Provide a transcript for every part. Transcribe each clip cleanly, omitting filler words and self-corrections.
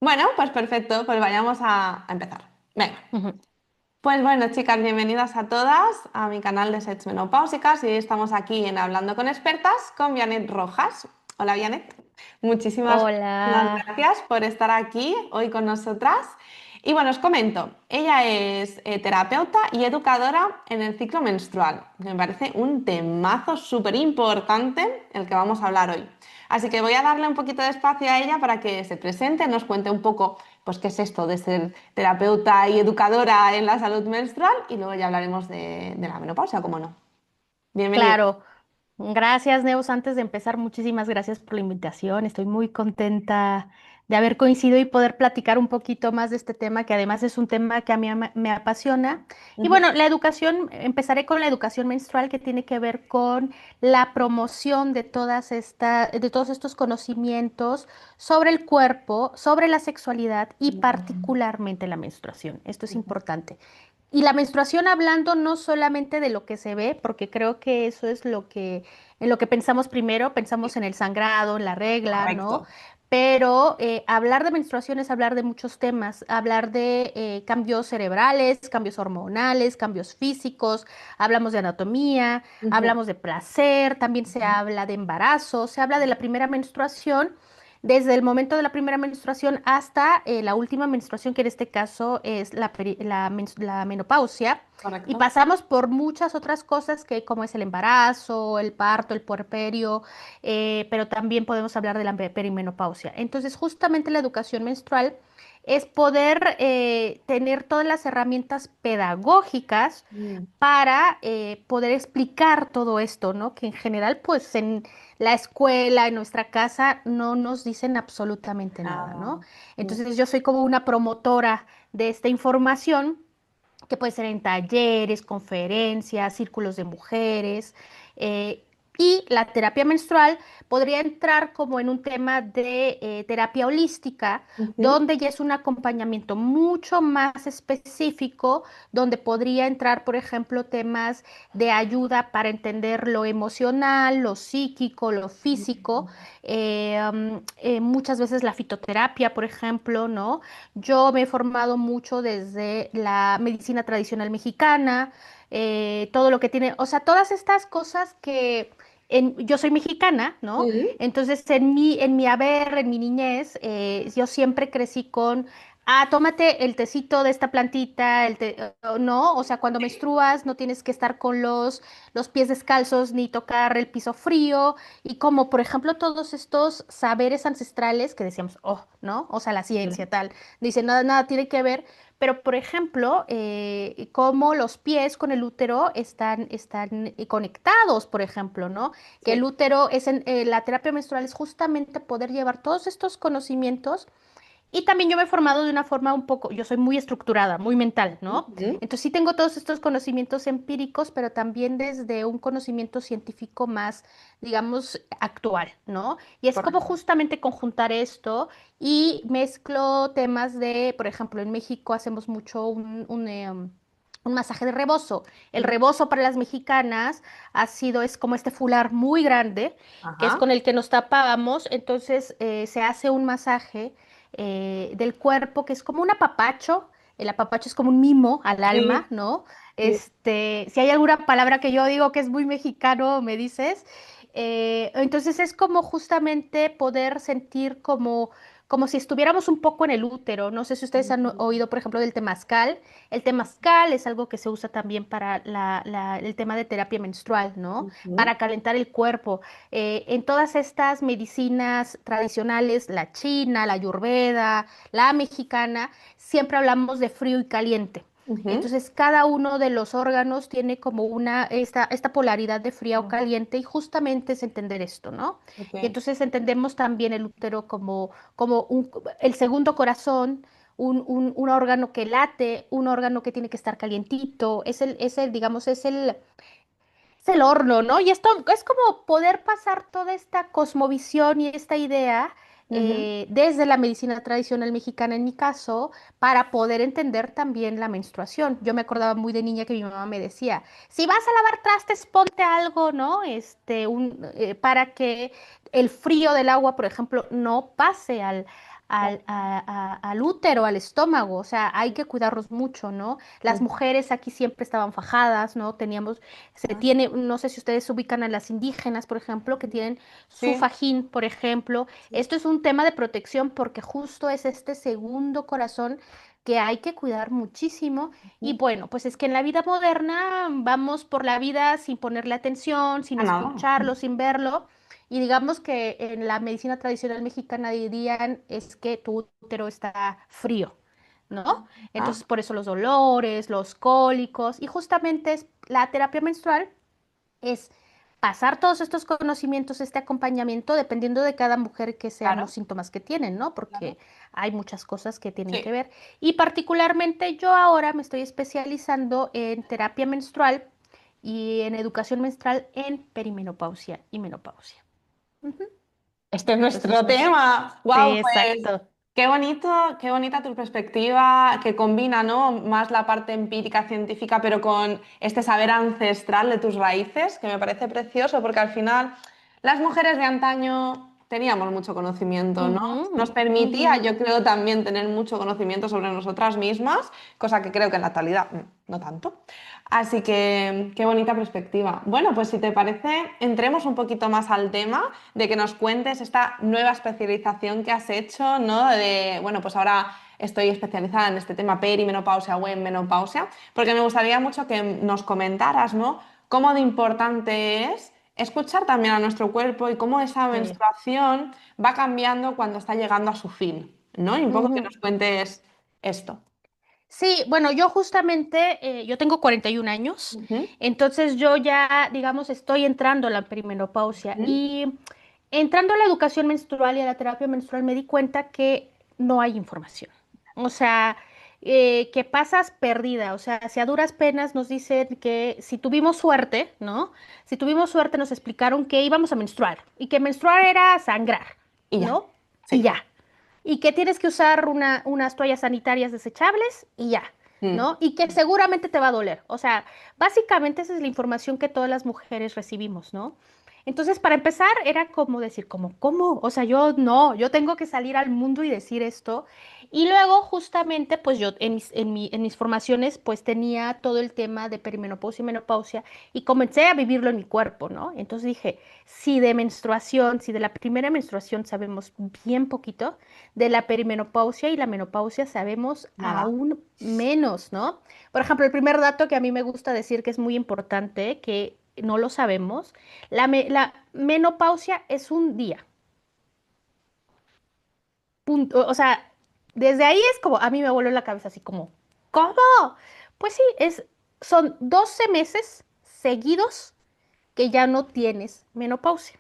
Bueno, pues perfecto, pues vayamos a empezar. Venga. Ujú. Pues bueno, chicas, bienvenidas a todas a mi canal de Sets Menopáusicas y hoy estamos aquí en Hablando con Expertas con Vianet Rojas. Hola, Vianet. Muchísimas Hola. gracias por estar aquí hoy con nosotras. Y bueno, os comento, ella es terapeuta y educadora en el ciclo menstrual. Me parece un temazo súper importante el que vamos a hablar hoy. Así que voy a darle un poquito de espacio a ella para que se presente, nos cuente un poco, pues, qué es esto de ser terapeuta y educadora en la salud menstrual y luego ya hablaremos de la menopausia, cómo no. Bienvenida. Claro, gracias, Neus. Antes de empezar, muchísimas gracias por la invitación. Estoy muy contenta de haber coincidido y poder platicar un poquito más de este tema, que además es un tema que a mí me apasiona. Y Ujú. bueno, la educación, empezaré con la educación menstrual, que tiene que ver con la promoción de todos estos conocimientos sobre el cuerpo, sobre la sexualidad y particularmente la menstruación. Esto es importante. Y la menstruación hablando no solamente de lo que se ve, porque creo que eso es en lo que pensamos primero, pensamos en el sangrado, en la regla, ¿no? Correcto. Pero hablar de menstruación es hablar de muchos temas, hablar de cambios cerebrales, cambios hormonales, cambios físicos, hablamos de anatomía, Ujú. hablamos de placer, también se habla de embarazo, se habla de la primera menstruación desde el momento de la primera menstruación hasta la última menstruación, que en este caso es la menopausia, y Correcto. pasamos por muchas otras cosas que como es el embarazo, el parto, el puerperio, pero también podemos hablar de la perimenopausia. Entonces, justamente la educación menstrual es poder tener todas las herramientas pedagógicas Mm. para poder explicar todo esto, ¿no? Que en general, pues en la escuela, en nuestra casa, no nos dicen absolutamente nada, ¿no? Nada. Mm. Entonces yo soy como una promotora de esta información, que puede ser en talleres, conferencias, círculos de mujeres. eh, y la terapia menstrual podría entrar como en un tema de terapia holística, Ujú. donde ya es un acompañamiento mucho más específico, donde podría entrar, por ejemplo, temas de ayuda para entender lo emocional, lo psíquico, lo físico. Muchas veces la fitoterapia, por ejemplo, ¿no? Yo me he formado mucho desde la medicina tradicional mexicana, todo lo que tiene, o sea, todas estas cosas que yo soy mexicana, ¿no? Mm. Entonces, en mi haber, en mi niñez, yo siempre crecí con, tómate el tecito de esta plantita, no, o sea, cuando menstruas no tienes que estar con los pies descalzos ni tocar el piso frío, y como, por ejemplo, todos estos saberes ancestrales que decíamos, oh, ¿no? O sea, la ciencia, Mm. tal. Dice, nada, nada tiene que ver, pero por ejemplo, cómo los pies con el útero están conectados, por ejemplo, ¿no? Que el Sí. útero la terapia menstrual es justamente poder llevar todos estos conocimientos. Y también yo me he formado de una forma un poco, yo soy muy estructurada, muy mental, ¿no? Ujú. Entonces sí tengo todos estos conocimientos empíricos, pero también desde un conocimiento científico más, digamos, actual, ¿no? Y es como Correcto. justamente conjuntar esto y mezclo temas de, por ejemplo, en México hacemos mucho un masaje de rebozo. El Mm. rebozo para las mexicanas es como este fular muy grande, que es Ajá. con el que nos tapamos, entonces se hace un masaje del cuerpo, que es como un apapacho. El apapacho es como un mimo al alma, Sí. ¿no? Sí. Si hay alguna palabra que yo digo que es muy mexicano, me dices. Entonces es como justamente poder sentir como si estuviéramos un poco en el útero. No sé si ustedes han Ujú. oído, por ejemplo, del temazcal. El temazcal es algo que se usa también para el tema de terapia menstrual, ¿no? Ujú. Para calentar el cuerpo. En todas estas medicinas tradicionales, la china, la ayurveda, la mexicana, siempre hablamos de frío y caliente. Ujú. Entonces, cada uno de los órganos tiene como esta polaridad de fría o Ah, caliente, y justamente es entender esto, ¿no? Y ok. entonces entendemos también el útero como el segundo corazón, un órgano que late, un órgano que tiene que estar calientito, digamos, es el horno, ¿no? Y esto es como poder pasar toda esta cosmovisión y esta idea Ujú. desde la medicina tradicional mexicana, en mi caso, para poder entender también la menstruación. Yo me acordaba muy de niña que mi mamá me decía, si vas a lavar trastes, ponte algo, ¿no? Para que el frío del agua, por ejemplo, no pase al útero, al estómago, o sea, hay que cuidarlos mucho, ¿no? Las mujeres aquí siempre estaban fajadas, ¿no? No sé si ustedes ubican a las indígenas, por ejemplo, que tienen su Sí, fajín, por ejemplo. sí. Esto es un tema de protección porque justo es este segundo corazón que hay que cuidar muchísimo. Y Ujú. bueno, pues es que en la vida moderna vamos por la vida sin ponerle atención, sin A nada. escucharlo, sin verlo. Y digamos que en la medicina tradicional mexicana dirían es que tu útero está frío, ¿no? Ah, Entonces por eso los dolores, los cólicos y justamente la terapia menstrual es pasar todos estos conocimientos, este acompañamiento, dependiendo de cada mujer que sean los claro, síntomas que tienen, ¿no? claro. Porque hay muchas cosas que tienen que Sí. ver. Y particularmente yo ahora me estoy especializando en terapia menstrual y en educación menstrual en perimenopausia y menopausia. Ujú. Este es Entonces, nuestro pues, tema. sí, Wow, pues exacto. qué bonito, qué bonita tu perspectiva que combina, ¿no? Más la parte empírica científica, pero con este saber ancestral de tus raíces, que me parece precioso, porque al final las mujeres de antaño teníamos mucho conocimiento, ¿no? Ujú, Nos permitía, ujú. yo creo, también tener mucho conocimiento sobre nosotras mismas, cosa que creo que en la actualidad no tanto. Así que qué bonita perspectiva. Bueno, pues si te parece, entremos un poquito más al tema de que nos cuentes esta nueva especialización que has hecho, ¿no? De, bueno, pues ahora estoy especializada en este tema perimenopausia o en menopausia, porque me gustaría mucho que nos comentaras, ¿no? Cómo de importante es escuchar también a nuestro cuerpo y cómo esa Sí. menstruación va cambiando cuando está llegando a su fin, ¿no? Y un poco que Ujú. nos cuentes esto. Sí, bueno, yo justamente, yo tengo 41 años, Ujú, entonces yo ya, digamos, estoy entrando a la perimenopausia ujú. y entrando a la educación menstrual y a la terapia menstrual me di cuenta que no hay información. O sea, que pasas perdida. O sea, si a duras penas nos dicen que si tuvimos suerte, ¿no? Si tuvimos suerte nos explicaron que íbamos a menstruar y que menstruar era sangrar, Y ya, ¿no? Y sí. ya. Y que tienes que usar unas toallas sanitarias desechables y ya. Mm. ¿No? Y que seguramente te va a doler. O sea, básicamente esa es la información que todas las mujeres recibimos, ¿no? Entonces, para empezar, era como decir, como, ¿cómo? O sea, yo no, yo tengo que salir al mundo y decir esto. Y luego, justamente, pues yo en mis formaciones, pues tenía todo el tema de perimenopausia y menopausia y comencé a vivirlo en mi cuerpo, ¿no? Entonces dije, si de menstruación, si de la primera menstruación sabemos bien poquito, de la perimenopausia y la menopausia sabemos Nada. aún menos, ¿no? Por ejemplo, el primer dato que a mí me gusta decir que es muy importante, que no lo sabemos, la menopausia es un día. Punto. O sea, desde ahí es como, a mí me vuelve la cabeza así como, ¿cómo? Pues sí, son 12 meses seguidos que ya no tienes menopausia.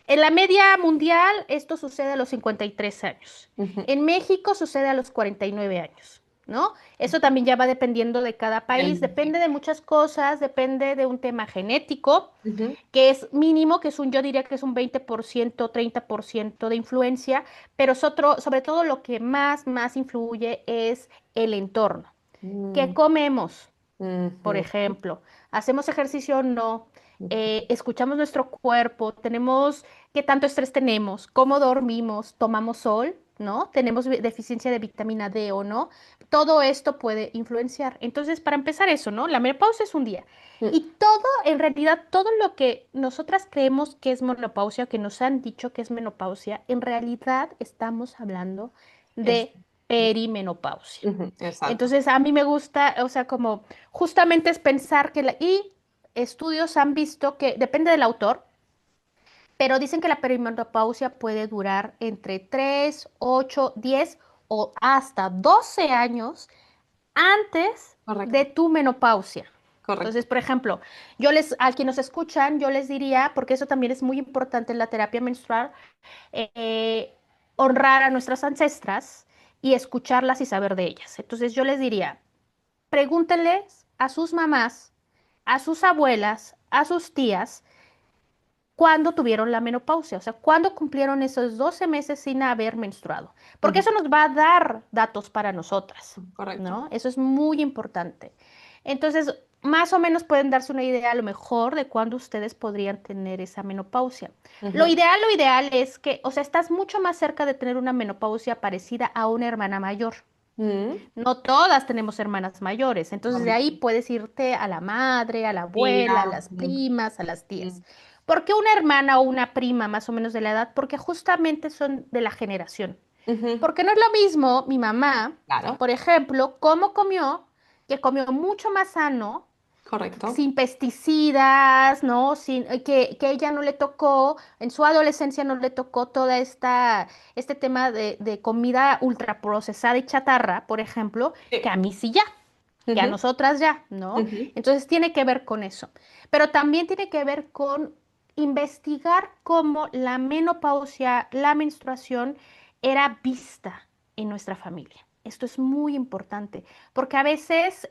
En la media mundial esto sucede a los 53 años. Ujú, En México sucede a los 49 años, ¿no? Eso también ya va dependiendo de cada país, sí. depende de muchas cosas, depende de un tema genético, Ujú, que es mínimo, yo diría que es un 20%, 30% de influencia, pero sobre todo lo que más influye es el entorno. ¿Qué mm, comemos? Por ujú, ejemplo, ¿hacemos ejercicio o no? ujú. ¿Escuchamos nuestro cuerpo? ¿Qué tanto estrés tenemos? ¿Cómo dormimos? ¿Tomamos sol? ¿No? ¿Tenemos deficiencia de vitamina D o no? Todo esto puede influenciar. Entonces, para empezar eso, ¿no? La menopausia es un día. Mm. Y todo, en realidad, todo lo que nosotras creemos que es menopausia, que nos han dicho que es menopausia, en realidad estamos hablando Es- de perimenopausia. Ujú, exacto. Entonces, a mí me gusta, o sea, como justamente es pensar y estudios han visto que depende del autor, pero dicen que la perimenopausia puede durar entre 3, 8, 10 o hasta 12 años antes de Correcto, tu menopausia. correcto. Entonces, por ejemplo, a quienes nos escuchan, yo les diría, porque eso también es muy importante en la terapia menstrual, eh, honrar a nuestras ancestras y escucharlas y saber de ellas. Entonces, yo les diría, pregúntenles a sus mamás, a sus abuelas, a sus tías, cuándo tuvieron la menopausia, o sea, cuándo cumplieron esos 12 meses sin haber menstruado, porque Ujú, eso nos va a dar datos para nosotras, correcto. ¿no? Eso es muy importante. Entonces, más o menos pueden darse una idea a lo mejor de cuándo ustedes podrían tener esa menopausia. Ujú. Lo ideal es que, o sea, estás mucho más cerca de tener una menopausia parecida a una hermana mayor. Mm, No todas tenemos hermanas mayores, entonces de ahí correcto. puedes irte a la madre, a la abuela, a Tía, las primas, a las tías. mm, ¿Por qué una hermana o una prima más o menos de la edad? Porque justamente son de la generación. ujú, Porque no es lo mismo mi mamá, claro, por ejemplo, cómo comió, que comió mucho más sano, correcto. sin pesticidas, ¿no? Que ella no le tocó, en su adolescencia no le tocó toda este tema de comida ultraprocesada y chatarra, por ejemplo, que a Sí. mí sí ya, que a Ujú, nosotras ya, ¿no? ujú, Entonces tiene que ver con eso. Pero también tiene que ver con investigar cómo la menopausia, la menstruación, era vista en nuestra familia. Esto es muy importante, porque a veces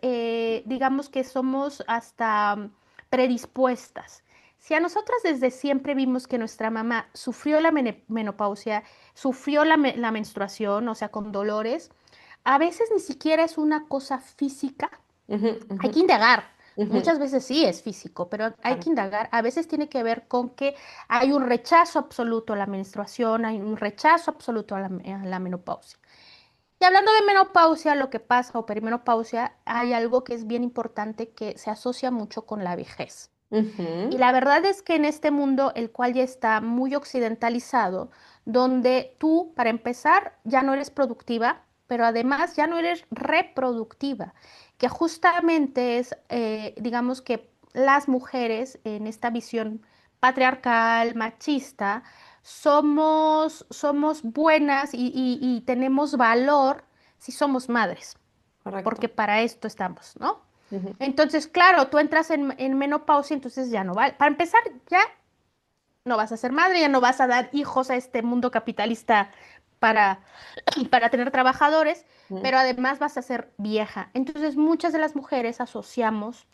digamos que somos hasta predispuestas. Si a nosotras desde siempre vimos que nuestra mamá sufrió la menopausia, sufrió la menstruación, o sea, con dolores, a veces ni siquiera es una cosa física, ujú, hay ujú, que indagar. ujú, Muchas veces sí es físico, pero hay claro. que indagar. A veces tiene que ver con que hay un rechazo absoluto a la menstruación, hay un rechazo absoluto a la menopausia. Y hablando de menopausia, lo que pasa o perimenopausia, hay algo que es bien importante que se asocia mucho con la vejez. Y Ujú, la verdad es que en este mundo, el cual ya está muy occidentalizado, donde tú, para empezar, ya no eres productiva, pero además ya no eres reproductiva, que justamente es, digamos que las mujeres en esta visión patriarcal, machista, somos buenas y tenemos valor si somos madres, porque correcto. para esto estamos, ¿no? Ujú, Entonces, claro, tú entras en menopausia, entonces ya no va. Para empezar, ya no vas a ser madre, ya no vas a dar hijos a este mundo capitalista para, para tener trabajadores, ujú. pero además vas a ser vieja. Entonces, muchas de las mujeres asociamos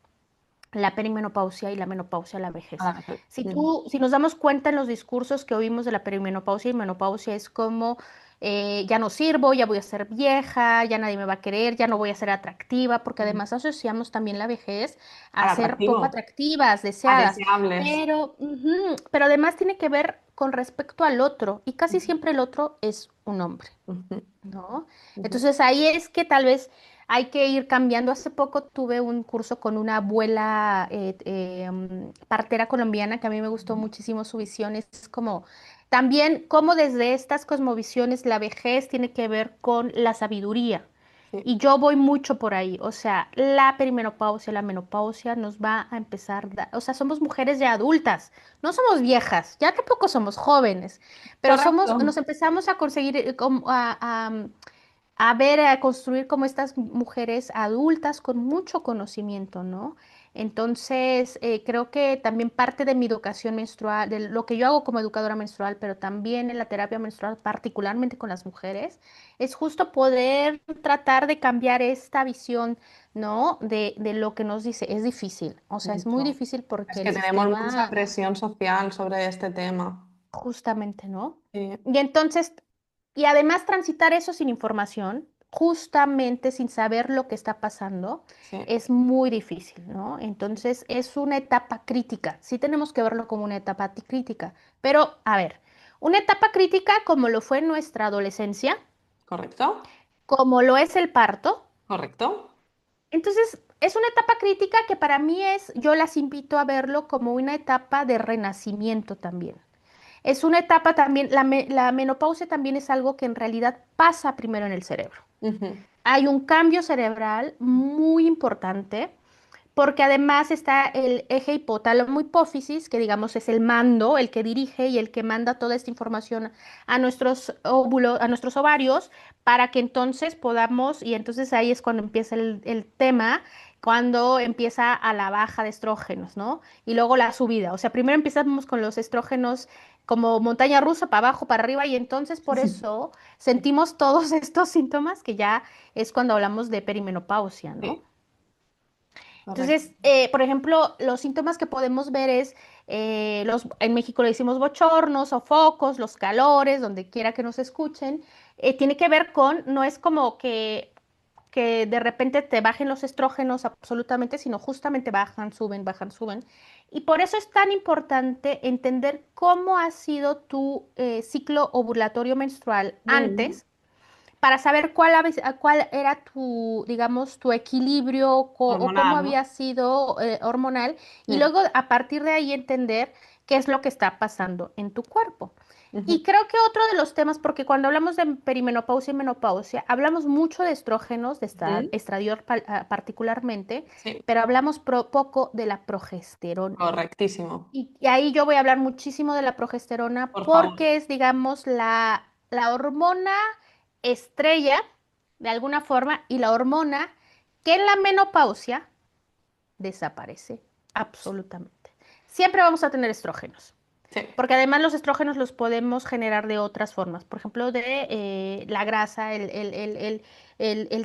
la perimenopausia y la menopausia a la vejez. Ah, ujú, Si nos damos cuenta en los discursos que oímos de la perimenopausia y menopausia es como ya no sirvo, ya voy a ser vieja, ya nadie me va a querer, ya no voy a ser atractiva, porque ujú. además asociamos también la vejez a Al ser poco atractivo, atractivas, a deseadas, deseables. pero además tiene que ver con respecto al otro y casi Ujú, siempre el otro es un hombre. ujú, ¿No? ujú, Entonces ahí es que tal vez hay que ir cambiando. Hace poco tuve un curso con una abuela partera colombiana que a mí me gustó ujú. muchísimo su visión. Es como también cómo desde estas cosmovisiones la vejez tiene que ver con la sabiduría. Sí, Y yo voy mucho por ahí, o sea, la perimenopausia, la menopausia nos va a empezar, o sea, somos mujeres ya adultas, no somos viejas, ya tampoco somos jóvenes, pero correcto. nos empezamos a conseguir, a ver, a construir como estas mujeres adultas con mucho conocimiento, ¿no? Entonces, creo que también parte de mi educación menstrual, de lo que yo hago como educadora menstrual, pero también en la terapia menstrual, particularmente con las mujeres, es justo poder tratar de cambiar esta visión, ¿no? De lo que nos dice. Es difícil, o sea, es muy Mucho. difícil porque Es el que tenemos mucha sistema, presión social sobre este tema. justamente, ¿no? Sí, Y entonces, y además transitar eso sin información, justamente sin saber lo que está pasando, sí, es muy difícil, ¿no? Entonces, es una etapa crítica. Sí tenemos que verlo como una etapa crítica. Pero, a ver, una etapa crítica como lo fue nuestra adolescencia, correcto, como lo es el parto. correcto. Entonces, es una etapa crítica que para mí es, yo las invito a verlo como una etapa de renacimiento también. Es una etapa también, la menopausia también es algo que en realidad pasa primero en el cerebro. Ujú, Hay un cambio cerebral muy importante porque además está el eje hipotálamo hipófisis, que digamos es el mando, el que dirige y el que manda toda esta información a nuestros óvulos, a nuestros ovarios, para que entonces podamos, y entonces ahí es cuando empieza el tema, cuando empieza a la baja de estrógenos, ¿no? Y luego la subida. O sea, primero empezamos con los estrógenos como montaña rusa, para abajo, para arriba, y entonces por eso sentimos todos estos síntomas que ya es cuando hablamos de perimenopausia, ¿no? sí, correcto. Entonces, por ejemplo, los síntomas que podemos ver es, en México le decimos bochornos, sofocos, los calores, donde quiera que nos escuchen, tiene que ver con, no es como que que de repente te bajen los estrógenos absolutamente, sino justamente bajan, suben, bajan, suben. Y por eso es tan importante entender cómo ha sido tu ciclo ovulatorio menstrual Mm, antes para saber cuál era tu, digamos, tu equilibrio o cómo hormonal, ¿no? había sido hormonal y Mm, luego a partir de ahí entender qué es lo que está pasando en tu cuerpo. Y ujú, creo que otro de los temas, porque cuando hablamos de perimenopausia y menopausia, hablamos mucho de estrógenos, de ujú. estradiol particularmente, Sí, pero hablamos poco de la progesterona. correctísimo. Y ahí yo voy a hablar muchísimo de la progesterona Por favor. porque es, digamos, la hormona estrella, de alguna forma, y la hormona que en la menopausia desaparece absolutamente. Siempre vamos a tener estrógenos. Sí, Porque además los estrógenos los podemos generar de otras formas, por ejemplo, de la grasa, el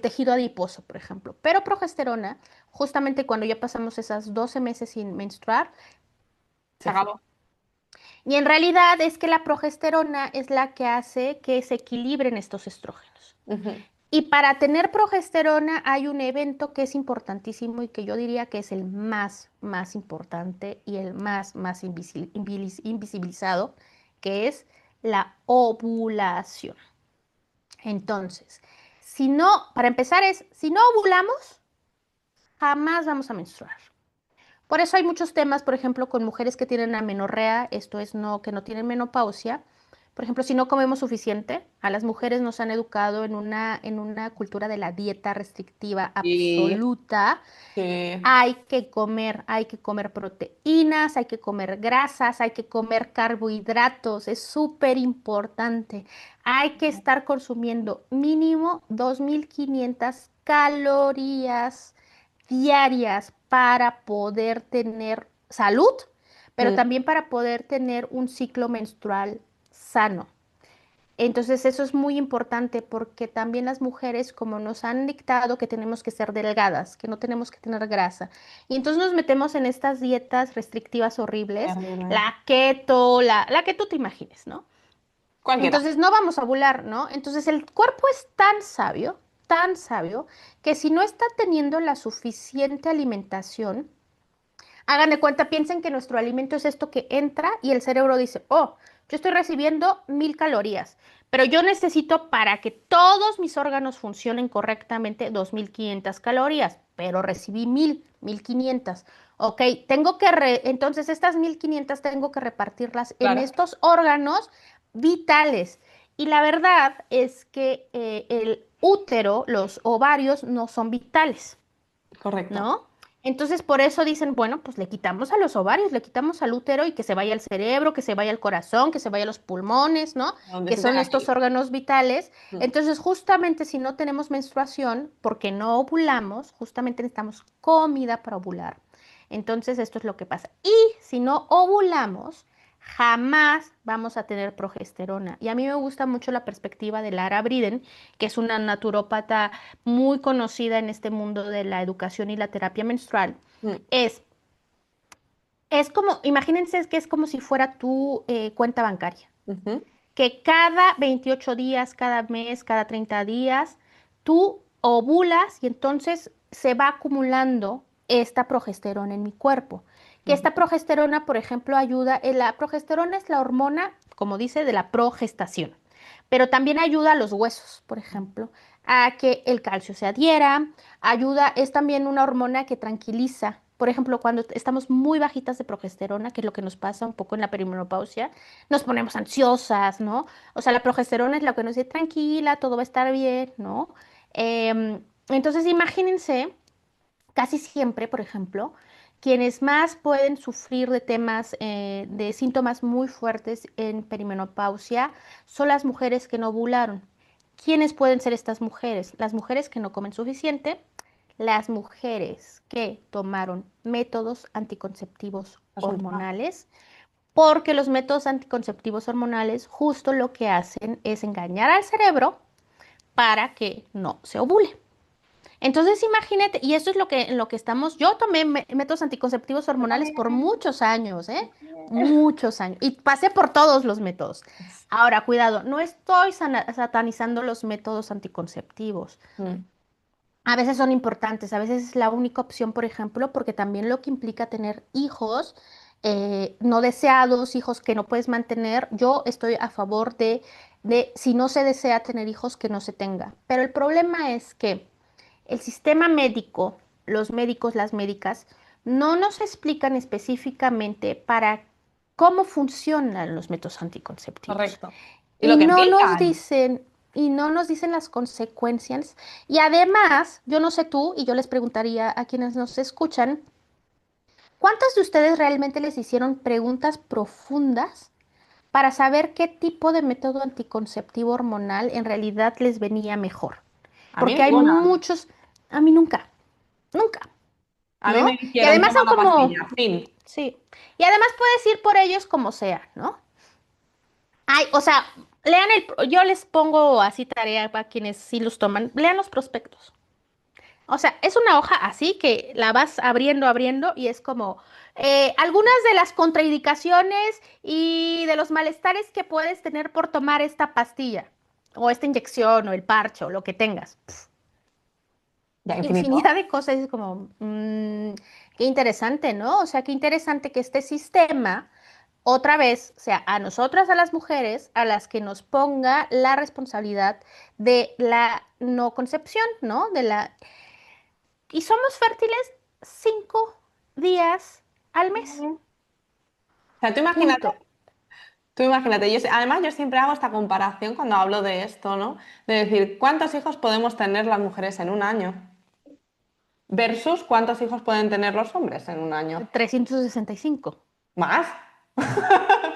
tejido adiposo, por ejemplo. Pero progesterona, justamente cuando ya pasamos esas 12 meses sin menstruar, se se fue. acabó. Y en realidad es que la progesterona es la que hace que se equilibren estos estrógenos. Ujú. Y para tener progesterona hay un evento que es importantísimo y que yo diría que es el más importante y el más invisibilizado, que es la ovulación. Entonces, si no, para empezar es, si no ovulamos, jamás vamos a menstruar. Por eso hay muchos temas, por ejemplo, con mujeres que tienen amenorrea, esto es no, que no tienen menopausia. Por ejemplo, si no comemos suficiente, a las mujeres nos han educado en una cultura de la dieta restrictiva Y absoluta. sí, Hay que comer proteínas, hay que comer grasas, hay que comer carbohidratos, es súper importante. Hay que estar consumiendo mínimo 2.500 calorías diarias para poder tener salud, pero mm, también para poder tener un ciclo menstrual sano. Entonces eso es muy importante porque también las mujeres, como nos han dictado que tenemos que ser delgadas, que no tenemos que tener grasa, y entonces nos metemos en estas dietas restrictivas horribles, terrible. la keto, la que tú te imagines, ¿no? Cualquiera. Entonces no vamos a ovular, ¿no? Entonces el cuerpo es tan sabio, que si no está teniendo la suficiente alimentación, hagan de cuenta, piensen que nuestro alimento es esto que entra y el cerebro dice, oh, yo estoy recibiendo 1.000 calorías, pero yo necesito para que todos mis órganos funcionen correctamente 2.500 calorías, pero recibí 1.000, 1.500. Ok, entonces estas 1.500 tengo que repartirlas en Claro, estos órganos vitales. Y la verdad es que el útero, los ovarios no son vitales. correcto. ¿No? Entonces, por eso dicen, bueno, pues le quitamos a los ovarios, le quitamos al útero y que se vaya al cerebro, que se vaya al corazón, que se vaya a los pulmones, ¿no? Donde Que se son tenga que estos ir. órganos vitales. Mm. Entonces, justamente si no tenemos menstruación, porque no ovulamos, justamente necesitamos comida para ovular. Entonces, esto es lo que pasa. Y si no ovulamos, jamás vamos a tener progesterona. Y a mí me gusta mucho la perspectiva de Lara Briden, que es una naturópata muy conocida en este mundo de la educación y la terapia menstrual, Mm. es, es como, imagínense que es como si fuera tu cuenta bancaria, Ujú. que cada 28 días, cada mes, cada 30 días, tú ovulas y entonces se va acumulando esta progesterona en mi cuerpo. Que esta Ujú. progesterona, por ejemplo, ayuda, la progesterona es la hormona, como dice, de la progestación, pero también ayuda a los huesos, por ejemplo, a que el calcio se adhiera, ayuda, es también una hormona que tranquiliza. Por ejemplo, cuando estamos muy bajitas de progesterona, que es lo que nos pasa un poco en la perimenopausia, nos ponemos ansiosas, ¿no? O sea, la progesterona es lo que nos dice tranquila, todo va a estar bien, ¿no? Entonces, imagínense, casi siempre, por ejemplo, quienes más pueden sufrir de temas, de síntomas muy fuertes en perimenopausia son las mujeres que no ovularon. ¿Quiénes pueden ser estas mujeres? Las mujeres que no comen suficiente, las mujeres que tomaron métodos anticonceptivos Es un tema. hormonales, porque los métodos anticonceptivos hormonales justo lo que hacen es engañar al cerebro para que no se ovule. Entonces imagínate, y esto es en lo que estamos, yo tomé métodos anticonceptivos Yo hormonales por también. muchos años, ¿eh? También. Muchos años. Y pasé por todos los métodos. Ahora, cuidado, no estoy satanizando los métodos anticonceptivos. Mm. A veces son importantes, a veces es la única opción, por ejemplo, porque también lo que implica tener hijos no deseados, hijos que no puedes mantener, yo estoy a favor de si no se desea tener hijos, que no se tenga. Pero el problema es que el sistema médico, los médicos, las médicas, no nos explican específicamente para cómo funcionan los métodos anticonceptivos. Correcto. Y lo Y que no nos implican. dicen, y no nos dicen las consecuencias. Y además, yo no sé tú, y yo les preguntaría a quienes nos escuchan, ¿cuántos de ustedes realmente les hicieron preguntas profundas para saber qué tipo de método anticonceptivo hormonal en realidad les venía mejor? A mí Porque hay ninguna. muchos, a mí nunca, nunca, A mí me ¿no? Y dijeron, además toma son la como, pastilla, fin. sí, y además puedes ir por ellos como sea, ¿no? Ay, o sea, yo les pongo así tarea para quienes sí los toman, lean los prospectos. O sea, es una hoja así que la vas abriendo, abriendo y es como algunas de las contraindicaciones y de los malestares que puedes tener por tomar esta pastilla o esta inyección o el parche o lo que tengas. Ya, infinito. Infinidad de cosas, es como, qué interesante, ¿no? O sea, qué interesante que este sistema, otra vez, sea a nosotras, a las mujeres, a las que nos ponga la responsabilidad de la no concepción, ¿no? Y somos fértiles 5 días al mes, Ujú. O sea, punto. tú imagínate, además yo siempre hago esta comparación cuando hablo de esto, ¿no? De decir, ¿cuántos hijos podemos tener las mujeres en un año? Versus cuántos hijos pueden tener los hombres en un año. 365. ¿Más? Sí,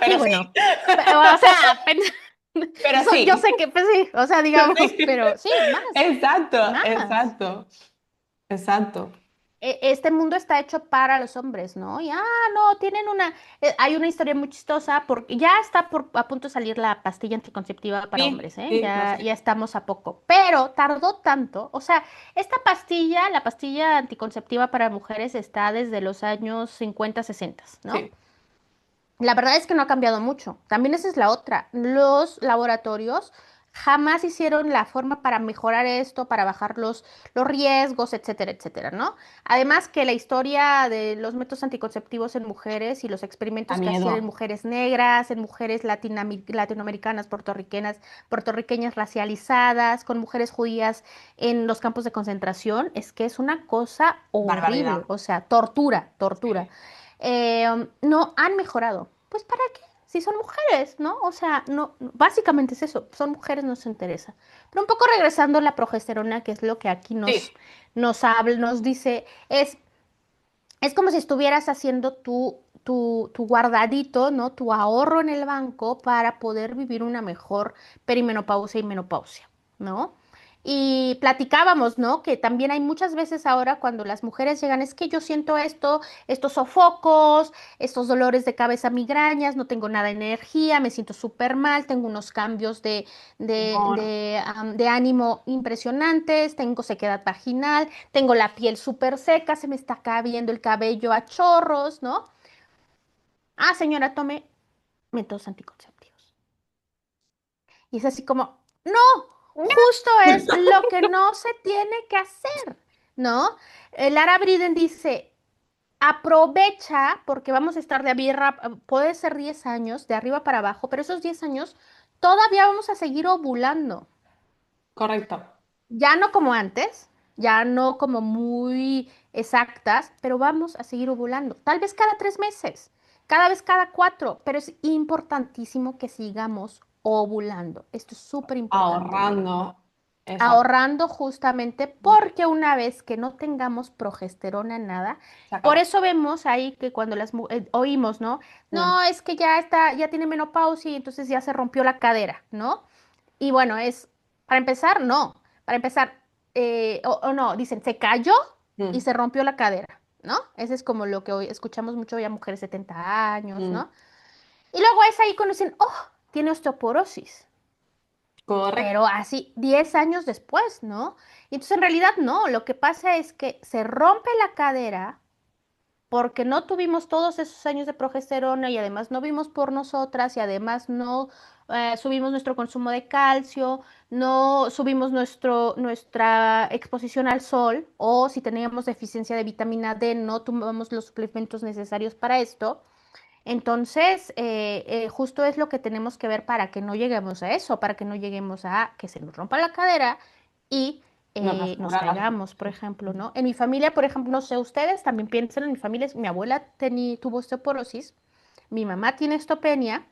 Pero sí, bueno, o sea, pero yo sí. sé que, pues sí, o sea, digamos, pero sí, más, Exacto, más. exacto, exacto. Este mundo está hecho para los hombres, ¿no? Y, no, tienen hay una historia muy chistosa porque ya está a punto de salir la pastilla anticonceptiva para Sí, hombres, ¿eh? sí, lo Ya sé. estamos a poco, pero tardó tanto, o sea, esta pastilla, la pastilla anticonceptiva para mujeres está desde los años 50, 60, ¿no? Sí. La verdad es que no ha cambiado mucho. También esa es la otra. Los laboratorios jamás hicieron la forma para mejorar esto, para bajar los riesgos, etcétera, etcétera, ¿no? Además que la historia de los métodos anticonceptivos en mujeres y los Da experimentos que hacían en miedo. mujeres negras, en mujeres latinoamericanas, puertorriqueñas racializadas, con mujeres judías en los campos de concentración, es que es una cosa horrible, Barbaridad. o sea, tortura, tortura Sí. no han mejorado. Pues ¿para qué? Si son mujeres, ¿no? O sea, no, básicamente es eso, son mujeres, no se interesa. Pero un poco regresando a la progesterona, que es lo que aquí Sí. nos habla, nos dice, es como si estuvieras haciendo tu guardadito, ¿no? Tu ahorro en el banco para poder vivir una mejor perimenopausia y menopausia, ¿no? Y platicábamos, ¿no? Que también hay muchas veces ahora cuando las mujeres llegan, es que yo siento esto, estos sofocos, estos dolores de cabeza, migrañas, no tengo nada de energía, me siento súper mal, tengo unos cambios Humor. de ánimo impresionantes, tengo sequedad vaginal, tengo la piel súper seca, se me está cayendo el cabello a chorros, ¿no? Señora, tome métodos anticonceptivos. Y es así como, no, justo es lo que no se tiene que hacer, ¿no? Lara Briden dice, aprovecha, porque vamos a estar puede ser 10 años, de arriba para abajo, pero esos 10 años todavía vamos a seguir ovulando. Correcto. Ya no como antes, ya no como muy exactas, pero vamos a seguir ovulando. Tal vez cada 3 meses, cada vez cada 4, pero es importantísimo que sigamos ovulando. Esto es súper importante, Mary. Ahorrando. Exacto. Ahorrando justamente porque una vez que no tengamos progesterona en nada, Se por acabó. eso vemos ahí que cuando oímos, ¿no? Mm. No, es que ya está, ya tiene menopausia y entonces ya se rompió la cadera, ¿no? Y bueno, para empezar, no. Para empezar, o no, dicen, se cayó y Mm. se rompió la cadera, ¿no? Ese es como lo que hoy escuchamos mucho ya mujeres 70 años, Mm. ¿no? Y luego es ahí cuando dicen, oh, tiene osteoporosis. Correcto. Pero así, 10 años después, ¿no? Y entonces en realidad no, lo que pasa es que se rompe la cadera porque no tuvimos todos esos años de progesterona y además no vimos por nosotras y además no subimos nuestro consumo de calcio, no subimos nuestra exposición al sol o si teníamos deficiencia de vitamina D, no tomamos los suplementos necesarios para esto. Entonces, justo es lo que tenemos que ver para que no lleguemos a eso, para que no lleguemos a que se nos rompa la cadera y nos Nos caigamos, por ejemplo, ¿no? En mi familia, por ejemplo, no sé, ustedes también piensan en mi familia, mi abuela tuvo osteoporosis, mi mamá tiene osteopenia.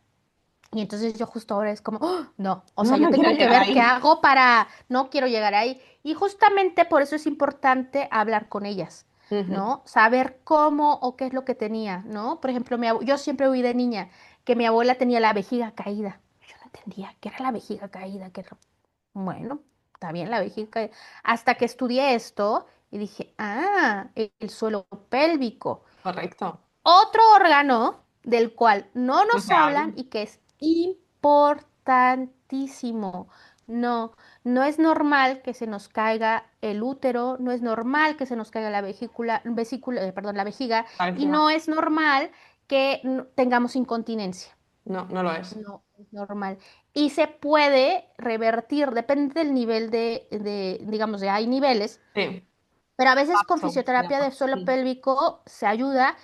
Y entonces yo justo ahora es como, "Oh, no, o sea, No, yo no quiero tengo que llegar ver qué ahí. hago para, no quiero llegar ahí. Y justamente por eso es importante hablar con ellas, Ujú. ¿no? Saber cómo o qué es lo que tenía, ¿no? Por ejemplo, yo siempre oí de niña que mi abuela tenía la vejiga caída. Yo no entendía qué era la vejiga caída, bueno, está bien la vejiga caída. Hasta que estudié esto y dije, ah, el suelo pélvico. Correcto. Otro órgano del cual no No nos se habla. hablan y que es importantísimo. No, no es normal que se nos caiga el útero, no es normal que se nos caiga la perdón, la vejiga, La y vejiga. no es normal que tengamos incontinencia. No, no lo es. No es normal. Y se puede revertir, depende del nivel digamos, hay niveles, Sí. pero a veces con Paso, se fisioterapia de llama. suelo Mm. pélvico se ayuda.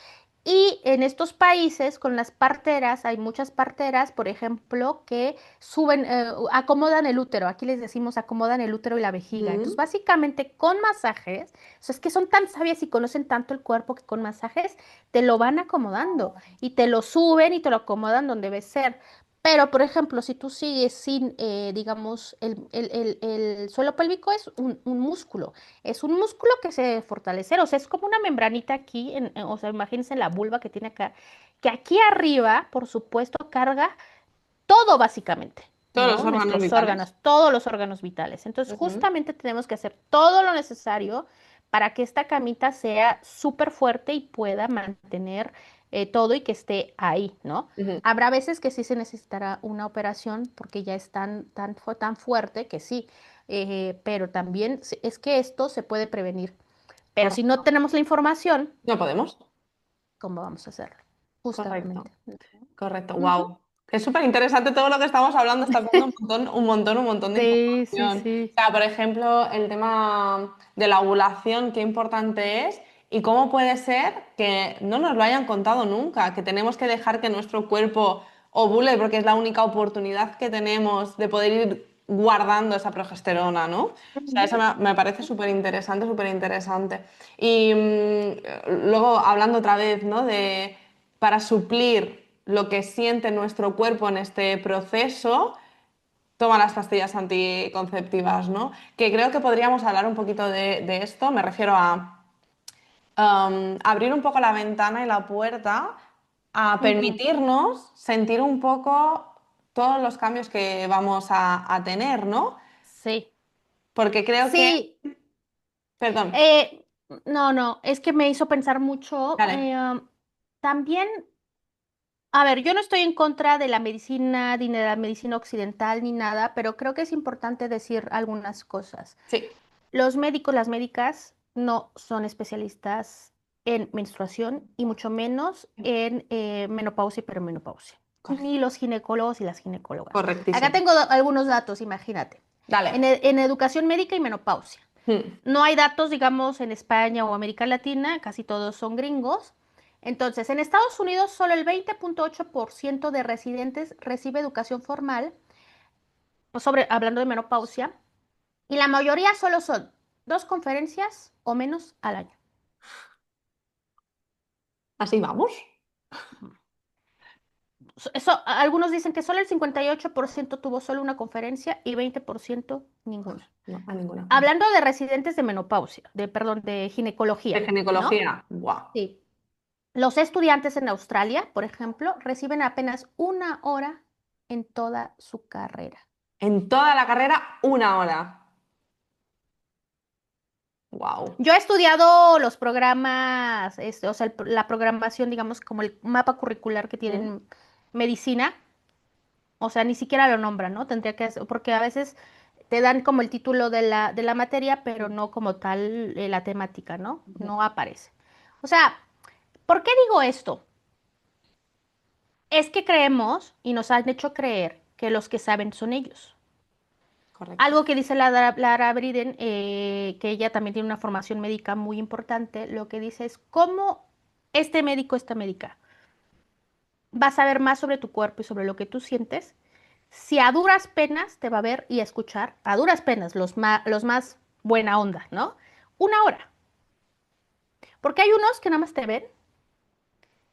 Y en estos países, con las parteras, hay muchas parteras, por ejemplo, que suben, acomodan el útero. Aquí les decimos acomodan el útero y la vejiga. Entonces, Mm. básicamente con masajes, o sea, es que son tan sabias y conocen tanto el cuerpo que con masajes te lo van acomodando y te lo suben y te lo acomodan donde debe ser. Pero, por ejemplo, si tú sigues sin, digamos, el suelo pélvico es un músculo. Es un músculo que se debe fortalecer, o sea, es como una membranita aquí, o sea, imagínense la vulva que tiene acá, que aquí arriba, por supuesto, carga todo básicamente, Todos los ¿no? órganos Nuestros vitales. órganos, todos los órganos vitales. Entonces, Ujú, justamente tenemos que hacer todo lo necesario para que esta camita sea súper fuerte y pueda mantener todo y que esté ahí, ¿no? ujú. Habrá veces que sí se necesitará una operación porque ya es tan fuerte que sí, pero también es que esto se puede prevenir. Pero si no Correcto. tenemos la información, No podemos. ¿cómo vamos a hacerlo? Correcto. Justamente. Correcto. Ujú. Wow. Es súper interesante todo lo que estamos hablando. Estás dando un montón de Sí, sí, información. O sí. sea, por ejemplo, el tema de la ovulación, qué importante es y cómo puede ser que no nos lo hayan contado nunca, que tenemos que dejar que nuestro cuerpo ovule porque es la única oportunidad que tenemos de poder ir guardando esa progesterona, ¿no? O sea, Ujú. eso me parece súper interesante, súper interesante. Y luego, hablando otra vez, ¿no? De para suplir lo que siente nuestro cuerpo en este proceso, toma las pastillas anticonceptivas, ¿no? Que creo que podríamos hablar un poquito de esto. Me refiero a abrir un poco la ventana y la puerta a Ujú. permitirnos sentir un poco todos los cambios que vamos a tener, ¿no? Sí. Porque creo que, Sí. perdón, eh, no, no, es que me hizo pensar mucho. dale, También, a ver, yo no estoy en contra de la medicina ni de la medicina occidental ni nada, pero creo que es importante decir algunas cosas. sí, Los médicos, las médicas no son especialistas en menstruación y mucho menos en menopausia y perimenopausia, correcto, ni los ginecólogos y las ginecólogas. Acá correctísimo. tengo algunos datos, imagínate. Dale. En educación médica y menopausia. Hmm. No hay datos, digamos, en España o América Latina, casi todos son gringos. Entonces, en Estados Unidos, solo el 20,8% de residentes recibe educación formal, pues hablando de menopausia, y la mayoría solo son 2 conferencias o menos al año. Así vamos. Algunos dicen que solo el 58% tuvo solo una conferencia y 20% ninguna. No, a ninguna. Hablando de residentes de menopausia, perdón, de De ginecología, ¿no? ginecología, guau. Sí. Los estudiantes en Australia, por ejemplo, reciben apenas 1 hora en toda su carrera. En toda la carrera, una hora. Wow. Yo he estudiado los programas, o sea, la programación, digamos, como el mapa curricular que tienen medicina, o sea, ni siquiera lo nombran, ¿no? Tendría que hacer, porque a veces te dan como el título de la materia, pero no como tal la temática, ¿no? No aparece. O sea, ¿por qué digo esto? Es que creemos y nos han hecho creer que los que saben son ellos. Correcto. Algo que dice Lara Briden, que ella también tiene una formación médica muy importante, lo que dice es cómo este médico, esta médica, va a saber más sobre tu cuerpo y sobre lo que tú sientes si a duras penas te va a ver y a escuchar, a duras penas, los más buena onda, ¿no? Una hora. Porque hay unos que nada más te ven,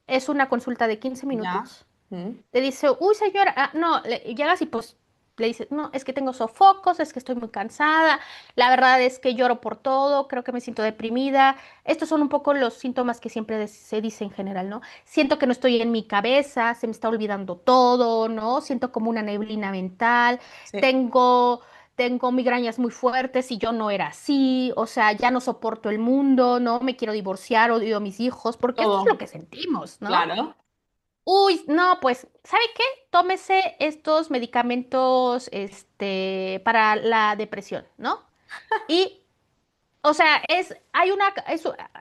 es una consulta de 15 Ya. minutos. Mm. Te dice, uy, señora, no, llegas y pues le dices, no, es que tengo sofocos, es que estoy muy cansada, la verdad es que lloro por todo, creo que me siento deprimida. Estos son un poco los síntomas que siempre se dice en general, ¿no? Siento que no estoy en mi cabeza, se me está olvidando todo, ¿no? Siento como una neblina mental, Sí, tengo... Tengo migrañas muy fuertes y yo no era así, o sea, ya no soporto el mundo, ¿no? Me quiero divorciar, odio a mis hijos, porque esto es lo todo. que sentimos, ¿no? Claro. Uy, no, pues, ¿sabe qué? Tómese estos medicamentos, para la depresión, ¿no? Y, o sea,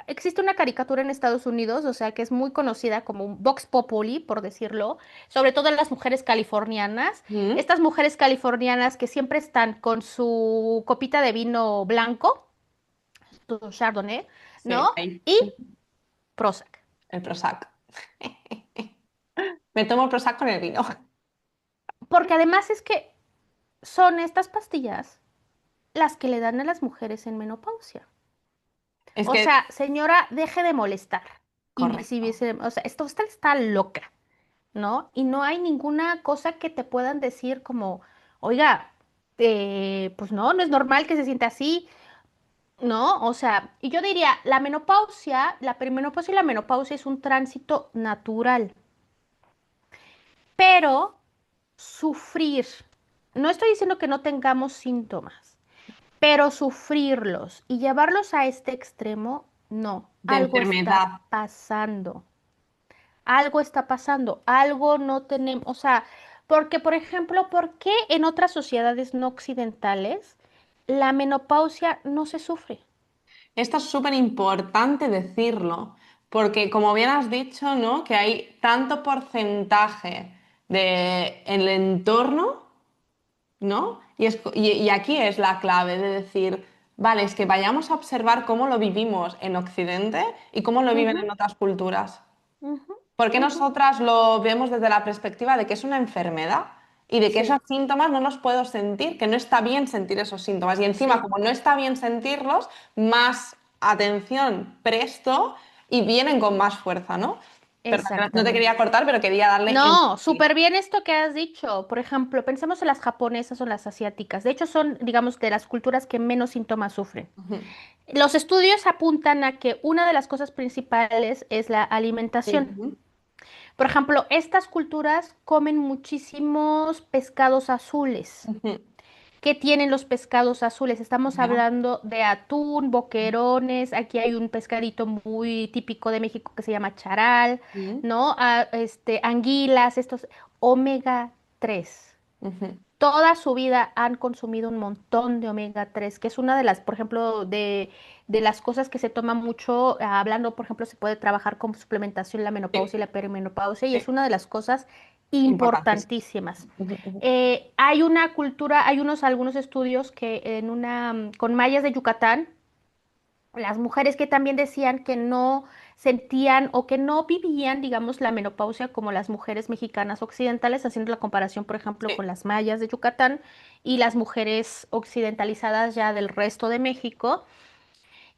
existe una caricatura en Estados Unidos, o sea, que es muy conocida como un Vox Populi, por decirlo, sobre todo en las mujeres californianas. Mm. Estas mujeres californianas que siempre están con su copita de vino blanco, su Chardonnay, Sí, ¿no? ahí. Y Prozac. El Prozac. Me tomo el Prozac con el vino. Porque además es que son estas pastillas las que le dan a las mujeres en menopausia. Es O que, sea, señora, deje de molestar. correcto. O sea, usted está loca, ¿no? Y no hay ninguna cosa que te puedan decir como, oiga, pues no, no es normal que se sienta así, ¿no? O sea, y yo diría, la menopausia, la perimenopausia y la menopausia es un tránsito natural, pero sufrir, no estoy diciendo que no tengamos síntomas. Pero sufrirlos y llevarlos a este extremo, no, De algo está enfermedad. pasando, algo está pasando, algo no tenemos, o sea, porque por ejemplo, ¿por qué en otras sociedades no occidentales la menopausia no se sufre? Esto es súper importante decirlo, porque como bien has dicho, ¿no? Que hay tanto porcentaje de el entorno, ¿no? Y aquí es la clave de decir, vale, es que vayamos a observar cómo lo vivimos en Occidente y cómo lo viven Ujú, en otras culturas. ujú, Porque ujú. nosotras lo vemos desde la perspectiva de que es una enfermedad y de que esos Sí, síntomas no los puedo sentir, que no está bien sentir esos síntomas. Y encima, sí, como no está bien sentirlos, más atención presto y vienen con más fuerza, ¿no? Perdón, que no te quería exactamente. cortar, pero quería darle en... No, súper bien esto que has dicho. Por ejemplo, pensemos en las japonesas o las asiáticas. De hecho, son, digamos, de las culturas que menos síntomas sufren. Ujú. Los estudios apuntan a que una de las cosas principales es la alimentación. Ujú. Por ejemplo, estas culturas comen muchísimos pescados azules. Ujú. ¿Qué tienen los pescados azules? Estamos Ya. hablando de atún, boquerones. Aquí hay un pescadito muy típico de México que se llama charal, Ujú. ¿no? Anguilas, estos omega 3. Ujú. Toda su vida han consumido un montón de omega 3, que es una de las, por ejemplo, de las cosas que se toma mucho, hablando, por ejemplo, se puede trabajar con suplementación la menopausia Sí, y la perimenopausia, y sí, es una de las cosas importantísimo. importantísimas. Ujú. Ujú. Hay una cultura, hay algunos estudios que con mayas de Yucatán, las mujeres que también decían que no sentían o que no vivían, digamos, la menopausia como las mujeres mexicanas occidentales, haciendo la comparación, por ejemplo, Sí. con las mayas de Yucatán y las mujeres occidentalizadas ya del resto de México.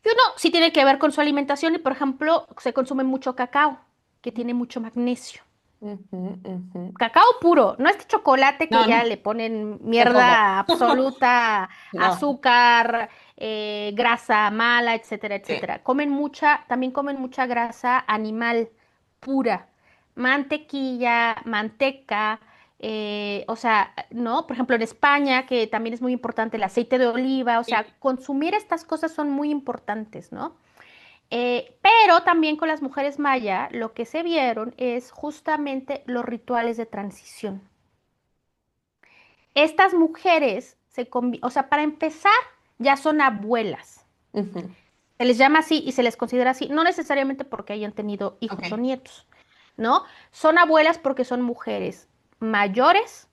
Y uno sí tiene que ver con su alimentación y, por ejemplo, se consume mucho cacao, que tiene mucho magnesio. Ujú. Ujú. Cacao puro, no este chocolate que No, ya no, le ponen de todo. mierda absoluta, No. azúcar, grasa mala, etcétera, Sí. etcétera. También comen mucha grasa animal pura, mantequilla, manteca, o sea, ¿no? Por ejemplo, en España, que también es muy importante el aceite de oliva, o sea, Sí. consumir estas cosas son muy importantes, ¿no? Pero también con las mujeres maya, lo que se vieron es justamente los rituales de transición. Estas mujeres o sea, para empezar, ya son abuelas. Ujú. Se les llama así y se les considera así, no necesariamente porque hayan tenido hijos o Ok. nietos, ¿no? Son abuelas porque son mujeres mayores,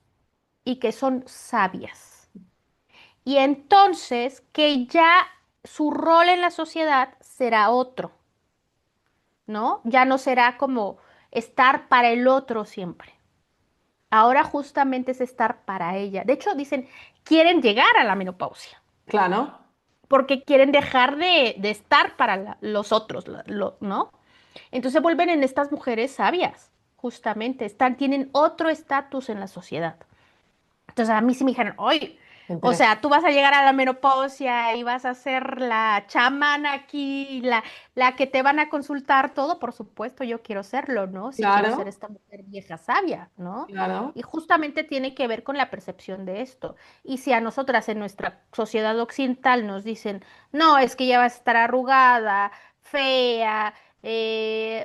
y que son sabias. Y entonces que ya su rol en la sociedad será otro, ¿no? Ya no será como estar para el otro siempre. Ahora justamente es estar para ella. De hecho, dicen, quieren llegar a la menopausia, Claro, porque quieren dejar de estar para los otros, ¿no? Entonces se vuelven en estas mujeres sabias, justamente, tienen otro estatus en la sociedad. Entonces a mí sí me dijeron, oye, o interesante. sea, tú vas a llegar a la menopausia y vas a ser la chamana aquí, la que te van a consultar todo, por supuesto, yo quiero serlo, ¿no? Si quiero ser Claro, esta mujer vieja sabia, ¿no? claro. Y justamente tiene que ver con la percepción de esto. Y si a nosotras en nuestra sociedad occidental nos dicen, no, es que ya vas a estar arrugada, fea,